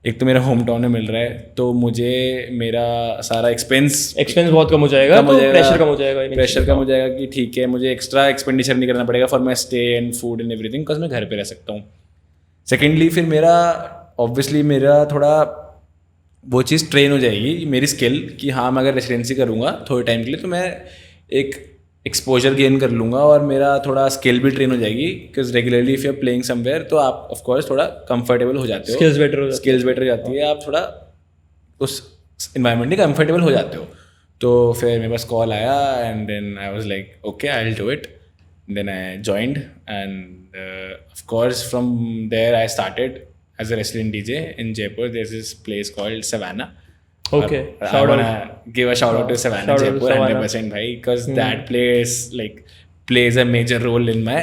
एक तो मेरा होम टाउन में मिल रहा है, तो मुझे मेरा सारा एक्सपेंस बहुत कम हो जाएगा, तो प्रेशर कम हो जाएगा कि ठीक है मुझे एक्स्ट्रा एक्सपेंडिचर नहीं करना पड़ेगा for my stay and food and everything, because मैं घर पे रह सकता हूँ। सेकेंडली फिर मेरा ऑब्वियसली मेरा थोड़ा वो चीज़ ट्रेन हो जाएगी मेरी स्किल कि हाँ मैं अगर रेसिडेंसी करूँगा थोड़े टाइम के लिए तो मैं एक एक्सपोजर गेन कर लूँगा और मेरा थोड़ा स्किल भी ट्रेन हो जाएगी, because regularly if you are playing somewhere तो आप ऑफ कोर्स थोड़ा कंफर्टेबल हो जाते हो, स्किल्स बेटर हो जाती है, आप थोड़ा उस इन्वायरमेंट में कंफर्टेबल हो जाते हो। तो फिर मेरे पास कॉल आया and then I was like okay I will do it, then I joined and of course from there I started as a resident DJ in Jaipur. There is this place called Savannah. Okay, I wanna give a shout out to Savannah Jaipur 100% भाई, because that place like plays a major role in my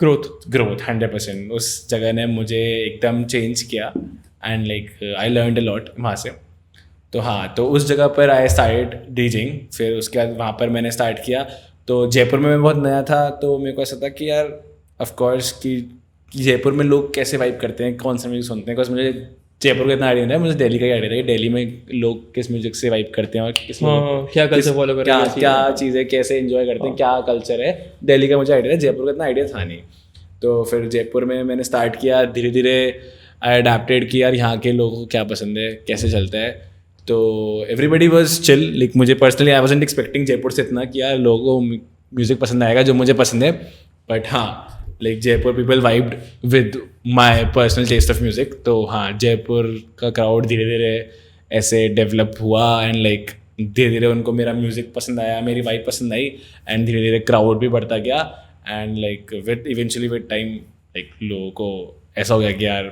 growth 100%. उस जगह ने मुझे एकदम change किया and like I learned a lot वहाँ से। तो हाँ, तो उस जगह पर आई स्टार्टेड डीजिंग। फिर उसके बाद वहाँ पर मैंने स्टार्ट किया। तो जयपुर में मैं बहुत नया था, तो मेरे को ऐसा था कि यार ऑफ कोर्स कि जयपुर में लोग कैसे वाइब करते हैं, कौन सा म्यूजिक सुनते हैं, बिकॉज मुझे जयपुर का इतना आइडिया नहीं है, मुझे दिल्ली का ही आइडिया था कि दिल्ली में लोग किस म्यूजिक से वाइब करते हैं और किस क्या कल्चर फॉलो करते हैं, क्या चीज़ें कैसे एंजॉय करते हैं, क्या कल्चर है। दिल्ली का मुझे आइडिया है, जयपुर का इतना आइडिया था नहीं। तो फिर जयपुर में मैंने स्टार्ट किया, धीरे धीरे आई अडेप्टेड कि यार यहाँ के लोगों को क्या पसंद है, कैसे चलता है। तो एवरीबडी वॉज चिल, लाइक मुझे personally I wasn't expecting Jaipur से इतना कि यार लोगों को म्यूज़िक पसंद आएगा जो मुझे पसंद है, बट हाँ like Jaipur people vibed with my personal taste of music. तो हाँ, जयपुर का क्राउड धीरे धीरे ऐसे डेवलप हुआ एंड लाइक धीरे धीरे उनको मेरा म्यूज़िक पसंद आया, मेरी वाइब पसंद आई एंड धीरे धीरे क्राउड भी बढ़ता गया and like with eventually with time like लोगों को ऐसा हो गया कि यार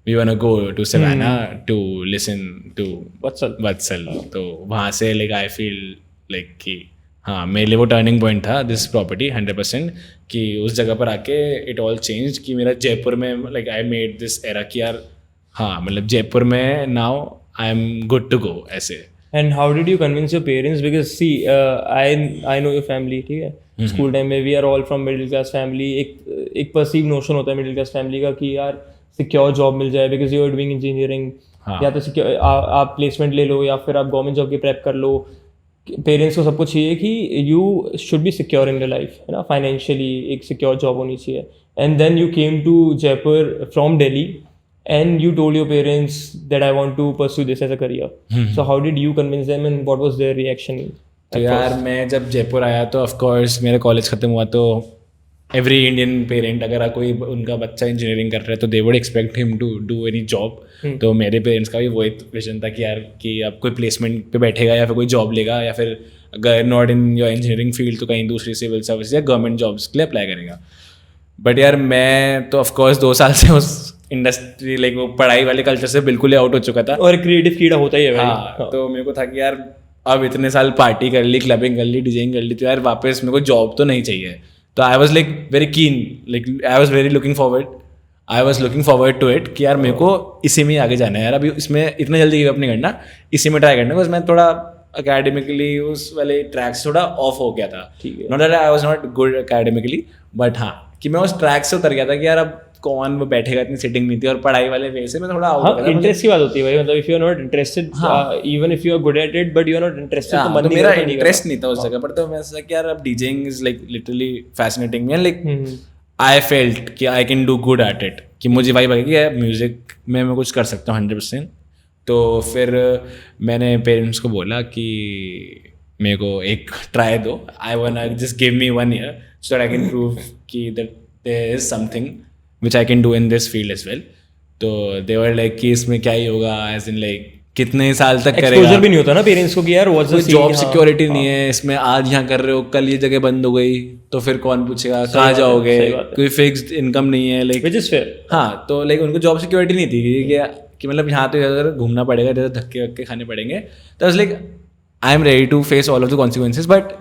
we want to go to Savannah to listen to Vatsal. तो वहाँ से लाइक आई फील लाइक कि हाँ मेरे लिए वो टर्निंग पॉइंट था दिस प्रॉपर्टी 100%, कि उस जगह पर आके इट ऑल चेंज कि मेरा जयपुर में like I made this era कि यार हाँ मतलब जयपुर में now I am good to go ऐसे। And how did you convince your parents, because see I know your family, ठीक है, स्कूल टाइम में we are all from middle class family. एक परसीव नोशन होता है मिडिल क्लास फैमिली का कि यार सिक्योर जॉब मिल जाए because you are doing engineering, या तो सिक्योर आप प्लेसमेंट ले लो या फिर आप गवर्नमेंट जॉब की प्रेप कर लो। पेरेंट्स को सबको चाहिए कि you should be secure in your life, है ना, फाइनेंशियली एक सिक्योर जॉब होनी चाहिए। And then you came to Jaipur from Delhi and you told your parents that I want to pursue this as a career. So how did you convince them and what was their reaction? तो यार मैं जब जयपुर आया तो of course मेरा college ख़त्म हुआ तो एवरी इंडियन पेरेंट अगर कोई उनका बच्चा इंजीनियरिंग कर रहा है तो they would expect him to do any job. तो मेरे पेरेंट्स का भी वही विजन था कि यार कि अब कोई प्लेसमेंट पे बैठेगा या फिर कोई जॉब लेगा, या फिर अगर not in your engineering field तो कहीं दूसरी सिविल सर्विस या गवर्नमेंट जॉब्स के लिए अप्लाई करेगा. बट यार मैं तो ऑफकोर्स 2 साल से उस इंडस्ट्री लाइक वो पढ़ाई वाले कल्चर से बिल्कुल ही आउट हो चुका था. और क्रिएटिव कीड़ा होता ही है भाई. हाँ, तो मेरे को था कि यार अब इतने साल पार्टी कर ली, क्लबिंग कर ली, डीजेइंग कर ली, तो यार वापस मेरे को जॉब तो नहीं चाहिए. तो I was like very keen, like I was very looking forward to it कि यार मेरे को इसी में आगे जाना है यार. अभी इसमें इतना जल्दी गिव अप नहीं करना, इसी में ट्राई करना. बिकॉज मैं थोड़ा अकेडमिकली उस वाले ट्रैक से थोड़ा ऑफ हो गया था. Not that I was not good academically, but हाँ कि मैं उस ट्रैक से उतर गया था कि यार अब कौन वो बैठेगा, इतनी सिटिंग नहीं थी, और पढ़ाई वाले वे से मैं थोड़ा आउट. इंटरेस्ट की बात होती है भाई. मतलब if you are not interested, even if you are good at it but you are not interested, तो मन नहीं मेरा करता. इंटरेस्ट नहीं था उस जगह पर. तो मैं सोचा कि यार अब DJing is like literally fascinating me, and like I felt कि I can do good at it, कि मुझे वाइब लगी कि म्यूजिक में मैं कुछ कर सकता हूँ 100%. तो फिर मैंने पेरेंट्स को बोला कि मेरे को एक ट्राई दो, I want just give me 1 year so that I can prove कि that there is something which I can do in this field as well. तो they were like कि इसमें क्या ही होगा, as in like कितने साल तक करेगा. एक्सपोजर भी नहीं होता ना पेरेंट्स को कि यार व्हाट्स द कोई जॉब सिक्योरिटी नहीं है इसमें. आज यहाँ कर रहे हो, कल ये जगह बंद हो गई तो फिर कौन पूछेगा कहाँ जाओगे, कोई फिक्स्ड इनकम नहीं है, लाइक व्हिच इज फेयर. हाँ, तो लाइक उनको जॉब सिक्योरिटी नहीं थी कि मतलब यहाँ तो इधर घूमना पड़ेगा, इधर धक्के वक्के खाने पड़ेंगे. तो like I am ready to face all of the consequences, but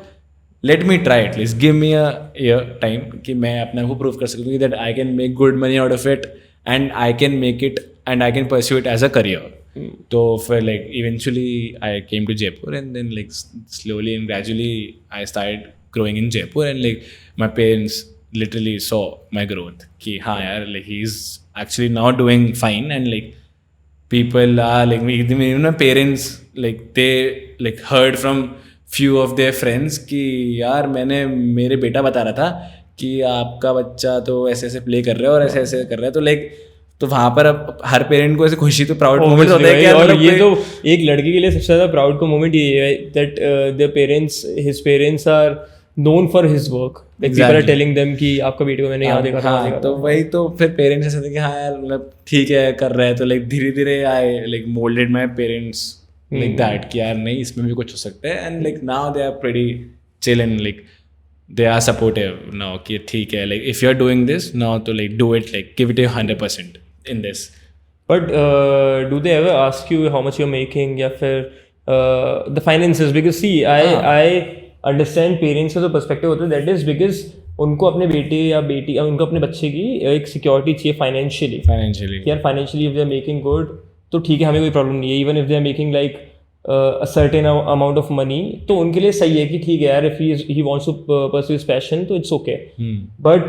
let me try at least, give me a year time कि मैं अपने को प्रूव कर सकूँ that I can make good money out of it, and I can make it and I can pursue it as a career. तो फिर like eventually I came to Jaipur, and then like slowly and gradually I started growing in Jaipur, and like my parents literally saw my growth कि हाँ यार like he is actually now doing fine, and like people are like even my parents like they like heard from few of their friends कि यार मैंने मेरे बेटा बता रहा था कि आपका बच्चा तो ऐसे ऐसे प्ले कर रहा है और ऐसे ऐसे कर रहा है. तो लाइक तो वहाँ पर अब हर पेरेंट को ऐसे खुशी तो प्राउड मोमेंट होता है. और ये तो एक लड़के के लिए सबसे ज़्यादा प्राउड का मोमेंट ये है that their parents, his parents are known for his work. Like people are telling them कि आपका बेटे को मैंने यहाँ देखा था. हाँ, तो वही तो फिर पेरेंट्स ऐसे थे कि हाँ यार मतलब ठीक है कर रहे हैं. तो लाइक धीरे धीरे I like molded my parents like that कि यार नहीं इसमें भी कुछ हो सकता है. And like now they are pretty chill and like they are supportive now कि ठीक है like if you are doing this now तो like do it, like give it 100% in this. But do they ever ask you how much you're making या फिर the finances? Because see I understand parents का जो perspective होता है that is because उनको अपने बेटे या बेटी या उनको अपने बच्चे की एक सिक्योरिटी चाहिए फाइनेंशियली. यार financially if they are making good तो ठीक है, हमें कोई प्रॉब्लम नहीं है. Even if they are making like a certain amount of money तो उनके लिए सही है कि ठीक है यार if he wants to pursue his passion तो it's okay. But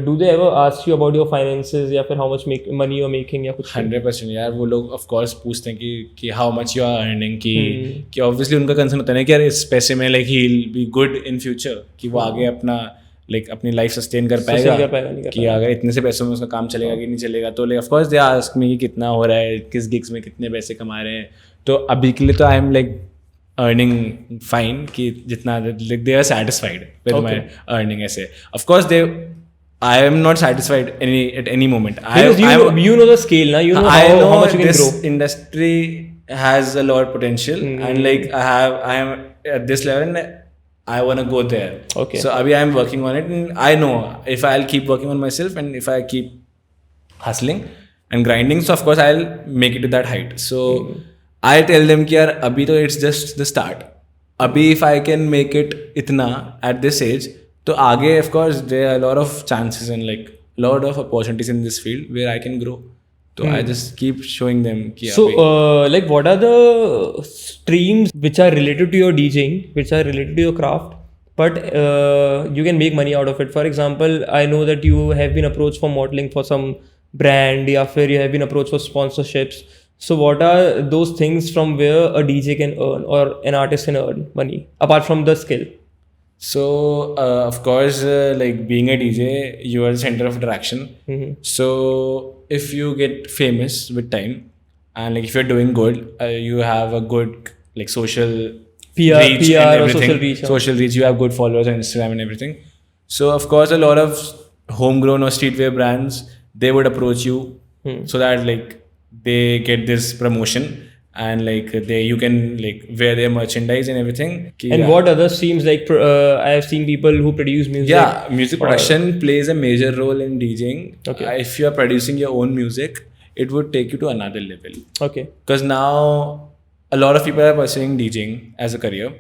do they ever ask you about your finances या फिर how much money you are making या कुछ? 100% यार वो लोग ऑफ कोर्स पूछते हैं कि how much you are earning, कि ऑब्वियसली उनका कंसर्न होता है ना कि यार इस पैसे में like he will be good in future, कि वो आगे अपना लाइक अपनी लाइफ सस्टेन कर पाएगा कि अगर इतने से पैसों में उसका काम चलेगा कि नहीं चलेगा. तो like of course they ask me कि कितना हो रहा है, किस गिग्स में कितने पैसे कमा रहे हैं. तो अभी के लिए तो I am like earning fine कि जितना they are satisfied with my earning. ऐसे of course they I am not satisfied at any moment. You know the scale now. You know how much you can this grow. Industry has a lot of potential, and like I am at this level, and I want to go there. Okay. So abhi I am working on it, and I know if I'll keep working on myself, and if I keep hustling and grinding, so of course I'll make it to that height. So I tell them कि यार अभी तो it's just the start. अभी if I can make it इतना at this age, तो आगे of course there are a lot of chances and like lot of opportunities in this field where I can grow. So I just keep showing them कि So like what are the streams which are related to your DJing, which are related to your craft, but you can make money out of it? For example, I know that you have been approached for modeling for some brand, या फिर you have been approached for sponsorships. So what are those things from where a DJ can earn or an artist can earn money apart from the skill? So of course like being a DJ, you are the center of attraction. So if you get famous with time, and like if you're doing good, you have a good like social PR reach and everything. social reach. Social reach, you have good followers on Instagram and everything. So of course a lot of homegrown or streetwear brands, they would approach you so that like they get this promotion and like you can like wear their merchandise and everything. And what other streams, like I have seen people who produce music. Yeah, music production plays a major role in DJing. Okay. If you are producing your own music, it would take you to another level. Okay. Because now a lot of people are pursuing DJing as a career.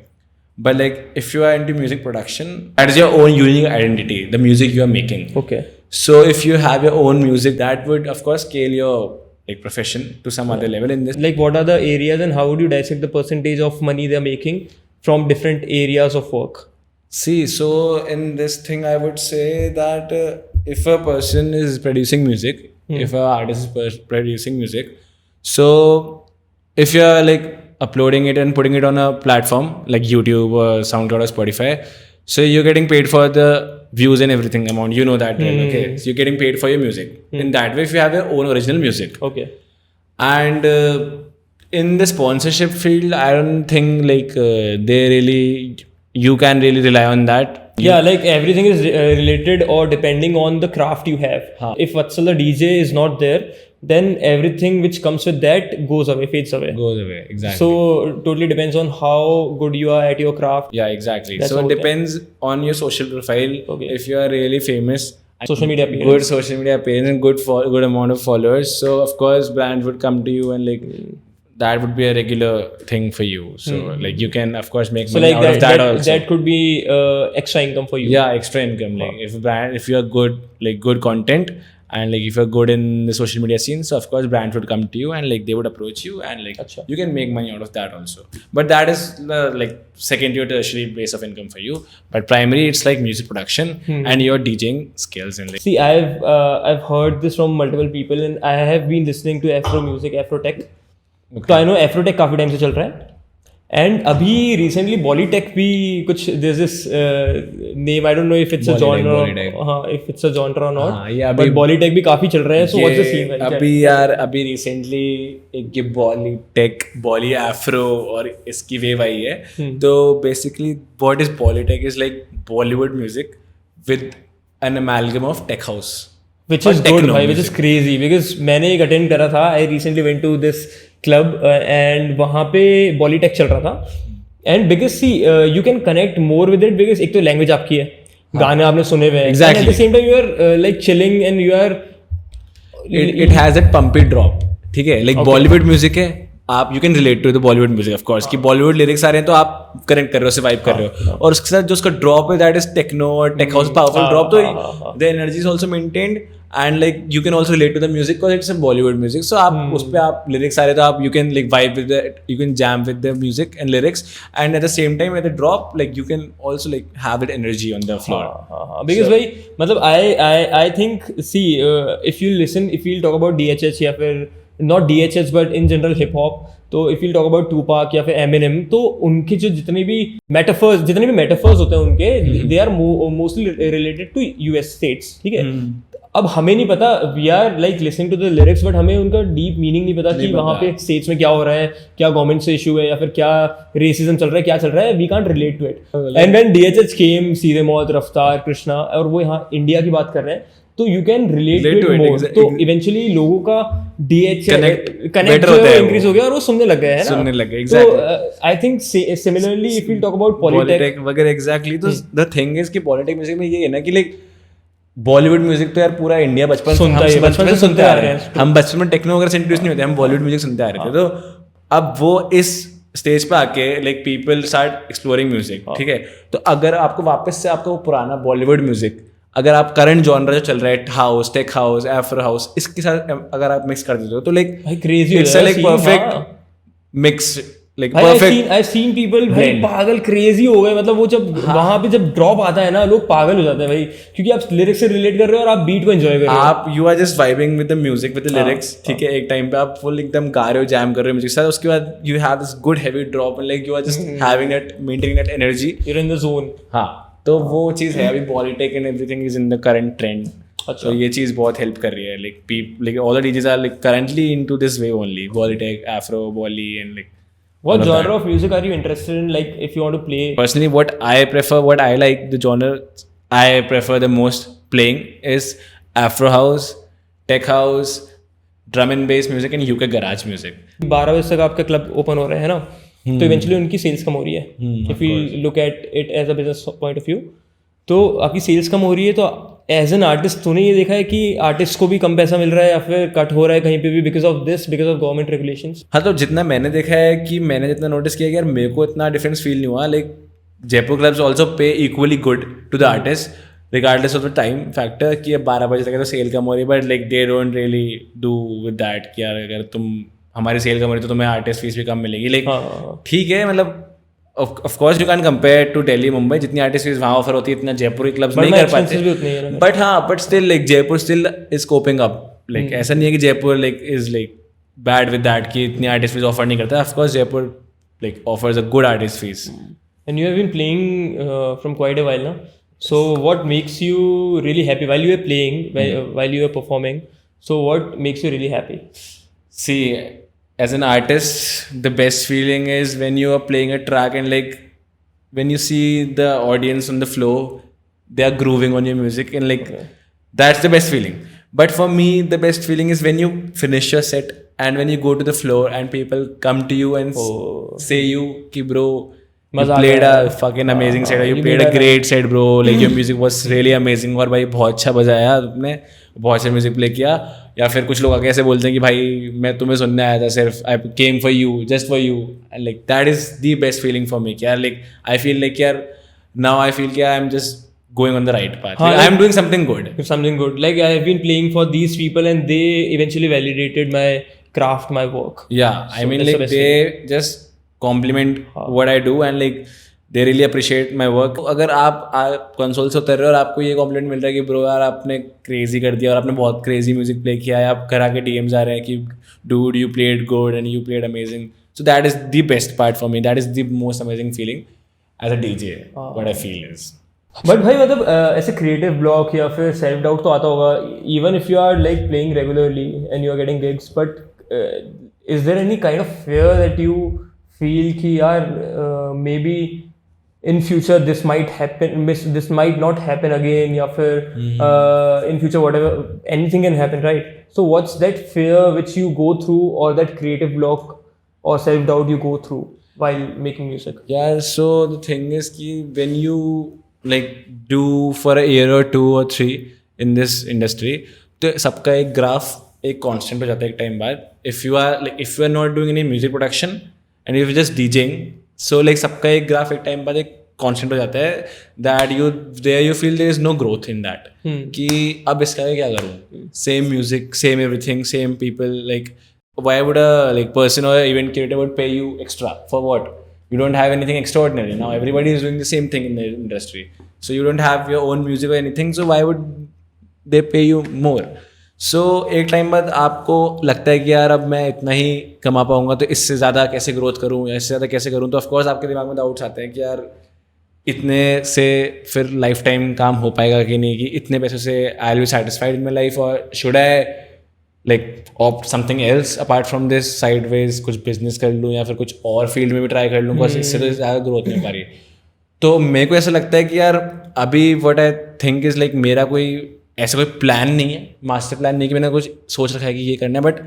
But like if you are into music production, that is your own unique identity, the music you are making. Okay. So if you have your own music, that would of course scale your like profession to some other level in this. Like what are the areas and how would you dissect the percentage of money they're making from different areas of work? See, so in this thing, I would say that if a person is producing music, if an artist is producing music, so if you're like uploading it and putting it on a platform like YouTube or SoundCloud or Spotify, so you're getting paid for the views and everything amount. You know that, right? Okay, so you're getting paid for your music. In that way, if you have your own original music. Okay. And in the sponsorship field, I don't think like you can really rely on that. Yeah, like everything is related or depending on the craft you have. If Vatsal the DJ is not there, then everything which comes with that goes away, fades away. Goes away, exactly. So totally depends on how good you are at your craft. Yeah, exactly. That's so how it depends on your social profile. Okay. If you are really famous, Social media appearance. good social media appearance and good amount of followers, so of course brands would come to you and like that would be a regular thing for you. So like you can of course make So money like out of that also. that could be extra income for you. Yeah, extra income. Like if you are good, like good content, and like if you're good in the social media scene, so of course brands would come to you and like they would approach you and like you can make money out of that also. But that is like secondary or tertiary base of income for you. But primary, it's like music production and your DJing skills and like. See, I've heard this from multiple people and I have been listening to Afro music, Afro tech. तो I know एफ्रोटेक काफी time से चल रहा है and अभी recently बॉलीटेक भी कुछ there's this name, I don't know if it's a genre, if it's a genre or not, but बॉलीटेक भी काफी चल रहा है. So what's the scene? अभी रिसेंटली एक ये बॉलीटेक बॉली एफ्रो और इसकी वेव आई है. तो basically what is Bollytech is like Bollywood music with an amalgam of tech house. Which is good, bhai, which is crazy because मैंने एक अटेंड करा था. I recently went to this club and वहाँ पे बॉलीटेक चल रहा था. And because see, you can connect more with it because एक तो लैंग्वेज आपकी है, गाने आपने सुने हुए हैं. Exactly. And at the same time you are like chilling and you are. It has that pumpy drop. ठीक है, like Bollywood music है. आप you can relate to the Bollywood music of course कि बॉलीवुड लिरिक्स आ रहे हैं तो आप कनेक्ट कर रहे हो, उससे वाइब कर रहे हो. और उसके साथ जो उसका ड्रॉप है दैट इज टेक्नो और टेक हाउस पावरफुल ड्रॉप. तो the energy is also maintained and like you can also relate to the music because it's a Bollywood music. So आप उस पे आप लिरिक्स आ रहे हैं तो आप you can like vibe with the, you can jam with the music and lyrics and at the same time at the drop like you can also like have that energy on the floor. Because भाई मतलब I think see if you listen, if you talk about DHH या फिर not DHH but in general hip hop, तो if you talk about Tupac या फिर Eminem, तो उनके जो जितने भी मेटाफर्स होते हैं उनके, they are mostly related to US states. ठीक है, अब हमें नहीं पता, we are like listening to the lyrics but हमें उनका डीप मीनिंग नहीं पता कि वहाँ पे स्टेट्स में क्या हो रहा है, क्या गवर्नमेंट से इशू है या फिर क्या रेसिज्म चल रहा है, क्या चल रहा है. We can't relate to it. And when DHH केम, सीधे मौत, रफ्तार, कृष्णा, और वो यहाँ इंडिया की बात कर रहे हैं, तो you can relate to it more. तो इवेंचुअली लोगों का DH कनेक्ट इंक्रीज हो गया और वो सुनने लग गए हैं, सुनने लग गए. तो I think similarly if you talk about Polytech वगैरह, एग्जैक्टली. तो द थिंग इज कि पॉलिटेक म्यूजिक में ये है ना कि लाइक बॉलीवुड म्यूजिक तो यार पूरा इंडिया बचपन से सुनते आ रहे हैं. हम बचपन में टेक्नो वगैरह से इंट्रोड्यूस नहीं होते, हम बॉलीवुड म्यूजिक सुनते आ रहे थे. तो अब वो इस स्टेज पे आके like people start exploring music. ठीक है, तो अगर आपको वापस से आपका वो पुराना बॉलीवुड म्यूजिक, अगर आप करंट जॉनर जो चल रहा है house, tech house, afro house, इसके साथ अगर आप मिक्स कर देते हो तो like crazy it's like perfect mix. Like perfect. I seen people भाई पागल क्रेजी हो गए. मतलब वो जब वहां पे जब ड्रॉप आता है ना, लोग पागल हो जाते हैं भाई, क्योंकि आप लिरिक्स से रिलेट कर रहे हो और आप बीट को एंजॉय कर रहे हो. आप you are just vibing with the music, with the lyrics. ठीक है, एक टाइम पे आप फुल एकदम गा रहे हो, जैम कर रहे हो म्यूजिक साथ. उसके बाद you have this good heavy drop and like you are just having that, maintaining that energy, you are in the zone. हाँ, तो वो चीज़ है. अभी Polytech and everything is in the current trend. तो ये चीज़ बहुत हेल्प कर रही है. Like all the DJs are like currently into this way only, Polytech, Afro, Bolly and like. What genre of music are you interested in? Like, if you want to play? Personally, what I prefer, what I like, the genre I prefer the most playing is Afro house, tech house, drum and bass music and UK garage music. 12 बजे तक आपके club open हो रहे हैं ना, तो eventually उनकी sales कम हो रही है. If you look at it as a business point of view, तो आपकी सेल्स कम हो रही है, तो एज एन आर्टिस्ट तूने ये देखा है कि आर्टिस्ट को भी कम पैसा मिल रहा है या फिर कट हो रहा है कहीं पे भी बिकॉज ऑफ गवर्नमेंट रेगुलेशंस? हाँ, तो जितना मैंने देखा है कि मैंने जितना नोटिस किया कि यार मेरे को इतना डिफरेंस फील नहीं हुआ. Like Jaipur clubs also pay equally good to the artist regardless of the time factor कि अब 12 बजे तक है तो सेल कम हो रही है, but like they don't really do with that कि यार अगर तुम हमारी सेल कम हो रही तो तुम्हें आर्टिस्ट फीस भी कम मिलेगी. लाइक ठीक है, मतलब of course you can compare to Delhi Mumbai, जितनी आर्टिस्ट फीस वहाँ ऑफर होती है इतना जयपुर के क्लब्स नहीं कर पाते. बट हाँ, but still like Jaipur still is coping up. Like ऐसा नहीं है कि Jaipur like is like bad with that कि इतनी आर्टिस्ट फीस ऑफर नहीं करता. Of course Jaipur like offers a good artist fees. And you have been playing from quite a while now. So what makes you really happy while you are playing, while you are performing? So what makes you really happy? See, as an artist, the best feeling is when you are playing a track and like when you see the audience on the floor, they are grooving on your music and like that's the best feeling. But for me, the best feeling is when you finish your set and when you go to the floor and people come to you and say you ki bro, you played a fucking amazing set, you played a great set bro, like your music was really amazing और भाई बहुत अच्छा बजाया तुमने, बहुत अच्छा music play किया. या फिर कुछ लोग आके ऐसे बोलते हैं कि भाई मैं तुम्हें सुनने आया था सिर्फ, I came for you, just for you. Like that is the best feeling for me कि यार लाइक आई फील लाइक यार नाउ आई फील कि I am just going on the right path. Like, I am doing something good. Something good. Like I have been playing for these people and they eventually validated my craft, my work. Yeah, so I mean like they just compliment what I do and like they really appreciate my work. अगर आप console से उतर रहे हो और आपको ये complement मिल रहा है कि ब्रो यार आपने क्रेजी कर दिया और आपने बहुत क्रेजी म्यूजिक प्ले किया है, आप घर आके DMs आ रहे हैं कि dude you played good and you played amazing. So that is the best part for me. That is the most amazing feeling as a DJ. What I feel is. But भाई मतलब ऐसे creative block या फिर self doubt तो आता होगा even if you are like playing regularly and you are getting gigs, but is there any kind of fear that you feel कि यार maybe in future this might happen, this might not happen again, या फिर in future whatever anything can happen, right? So what's that fear which you go through और that creative block और self doubt you go through while making music? Yeah, so the thing is ki when you like do for a year or 2 or 3 in this industry, तो सबका एक graph एक constant हो जाता है एक time बाद. if you are not doing any music production and if you're just DJing, so like सबका एक ग्राफ एक टाइम बाद एक कांस्टेंट हो जाता है that you feel there is no growth in that. कि अब इसका क्या करूँ, same music, same everything, same people, like why would a like person or event creator would pay you extra for what? You don't have anything extraordinary. Now everybody is doing the same thing in the industry, so you don't have your own music or anything, so why would they pay you more? So एक time बाद आपको लगता है कि यार अब मैं इतना ही कमा पाऊंगा तो इससे ज़्यादा कैसे ग्रोथ करूँ या इससे ज़्यादा कैसे करूँ. तो ऑफकोर्स आपके दिमाग में डाउट्स आते हैं कि यार इतने से फिर लाइफ टाइम काम हो पाएगा कि नहीं, कि इतने पैसों से I will be satisfied in my life, और should I like opt something else apart from this sideways, कुछ business कर लूँ या फिर कुछ और फील्ड में भी ट्राई कर लूँ, बस इससे तो ज़्यादा ग्रोथ नहीं हो पा रही. तो मेरे को ऐसा लगता है कि यार अभी what I think is like मेरा कोई ऐसा कोई प्लान नहीं है, मास्टर प्लान नहीं कि मैंने कुछ सोच रखा है कि ये करना है, but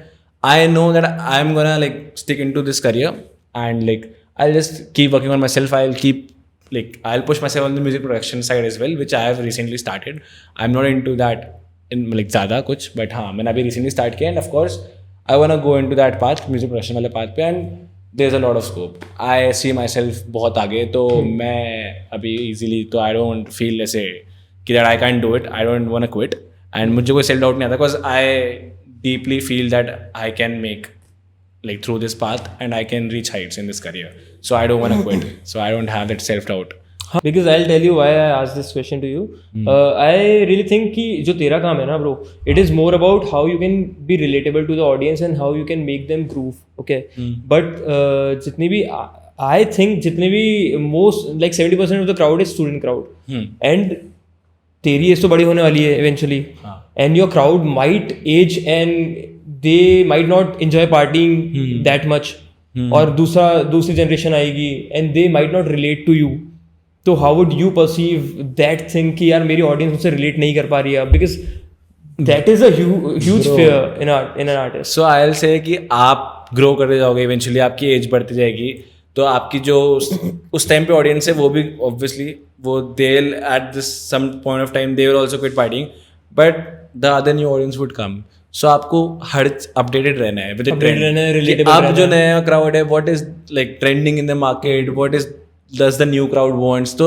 I know that I am gonna like stick into this career and like I'll just keep working on myself. I'll push myself on the music production side as well, which I have recently started. I'm not into that in like ज़्यादा कुछ, but हाँ मैंने अभी recently start किया and of course I want to go into that path, music production वाले path पे, and there is a lot of scope. I see myself बहुत आगे, तो मैं अभी इजीली तो आई डोंट फील ऐसे कि that I can do it, I don't want to quit, and मुझे कोई सेल्फ डाउट नहीं आता because I deeply feel that I can make like through this path and I can reach heights in this career, so I don't want to quit, so I don't have that self doubt. Because I'll tell you why I asked this question to you. I really think कि जो तेरा काम है ना bro, it is more about how you can be relatable to the audience and how you can make them groove, okay? But जितनी भी I think जितने भी most like 70% of the crowd is student crowd, and तेरी as तो बड़ी होने वाली है eventually, and your crowd might age and they might not enjoy partying that much, और दूसरी generation आएगी and they might not relate to you. तो how would you perceive that thing कि यार मेरी audience मुझसे relate नहीं कर पा रही है, because that is a huge Bro. fear in an artist. So I will say कि आप ग्रो करते जाओगे, इवेंचुअली आपकी एज बढ़ती जाएगी, तो आपकी जो उस टाइम पे ऑडियंस है वो भी ऑब्वियसली वो they will at this some point of time they will also quit partying, but the other new audience would come. So आपको हर अपडेटेड रहना है विद द Updated रहना है, ट्रेंड. relatable अब रहना जो है. नया क्राउड है, what is like trending in the market, what is does the new crowd wants. तो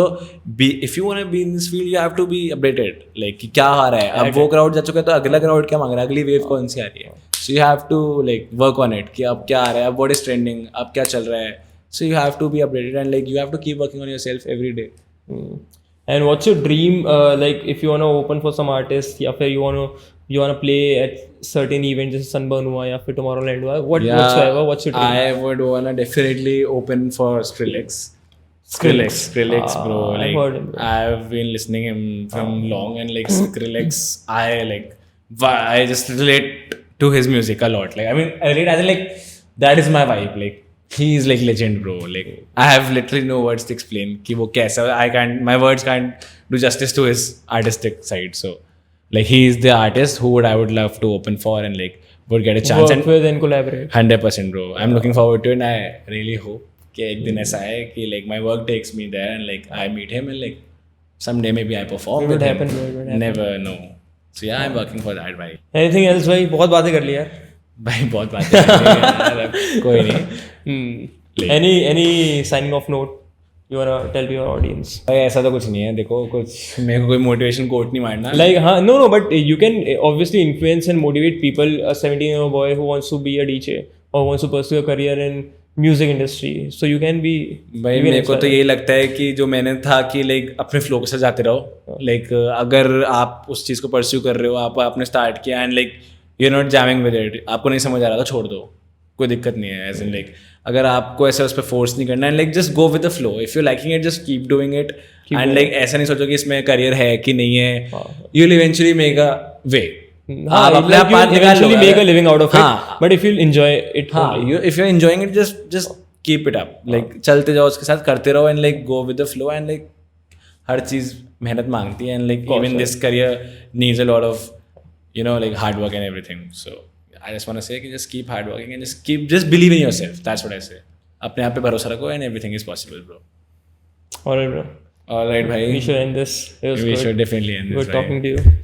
be if you want to be in this field you have to be updated, like कि क्या आ रहा है. अब वो crowd जा चुका है तो अगला crowd क्या मांग रहा है, अगली wave कौन सी आ रही है. So you have to like work on it कि अब क्या आ रहा है, अब what is trending, अब क्या चल रहा है. So you have to be updated and like you have to keep working on yourself every day. And what's your dream, like if you want to open for some artists या फिर you want to play at certain events जैसे Sunburn हुआ या फिर Tomorrowland हुआ, whatsoever, what's your dream? I would wanna definitely open for Skrillex, bro. I've Like heard him, bro. I've been listening him from long, and like Skrillex, I just relate to his music a lot. Like I mean, I relate as in like that is my vibe. Like he's like legend, bro. Like I have literally no words to explain कि वो कैसा. My words can't do justice to his artistic side. So like he is the artist who I would love to open for and like would get a chance. Work And with and collaborate. 100%, bro. I'm looking forward to it, and I really hope कि एक दिन ऐसा है कि like my work takes me there and like I meet him and like someday maybe I perform It would with happen, him. bro, it would happen. Never know. So yeah, I'm working for that, भाई. Anything else भाई, बहुत बातें कर ली यार. भाई बहुत बातें हैं यार, अब कोई नहीं. Like- Any signing off note you wanna tell to your audience? भाई ऐसा तो कुछ नहीं है. देखो कुछ मेरे को कोई मोटिवेशन कोट नहीं मारना. Like no, but you can obviously influence and motivate people. A 17-year-old boy who wants to be a DJ or wants to pursue a career in music industry, so you can be. भाई you can मेरे को तो inspire. यही लगता है कि जो मैंने था कि लाइक अपने फ्लो के साथ जाते रहो. लाइक अगर आप उस चीज़ को परस्यू कर रहे हो, आपने स्टार्ट किया and like you are not jamming with it, आपको नहीं समझ आ रहा तो छोड़ दो, कोई दिक्कत नहीं है. एज इन लाइक अगर आपको ऐसे उस पर फोर्स नहीं करना है, like just go with the flow. If you liking it just keep doing it and like ऐसा नहीं सोचो कि इसमें करियर है कि नहीं है. You will eventually make a way. आप अपने आप पाथ निकाल लो. make a living out of हाँ. it, but if you'll enjoy it. हाँ, if you're enjoying it, just keep it up. Like चलते जाओ उसके साथ, करते रहो and like go with the flow and like हर चीज़ मेहनत मांगती है and like even this career needs a lot of like hard work and everything. So I just want to say कि just keep hard working and just believe in yourself. That's what I say. अपने आप पे भरोसा रखो and everything is possible, bro. Alright, bro. Alright, भाई. We should end this. It was We good. should definitely end this. Good भाई. talking to you.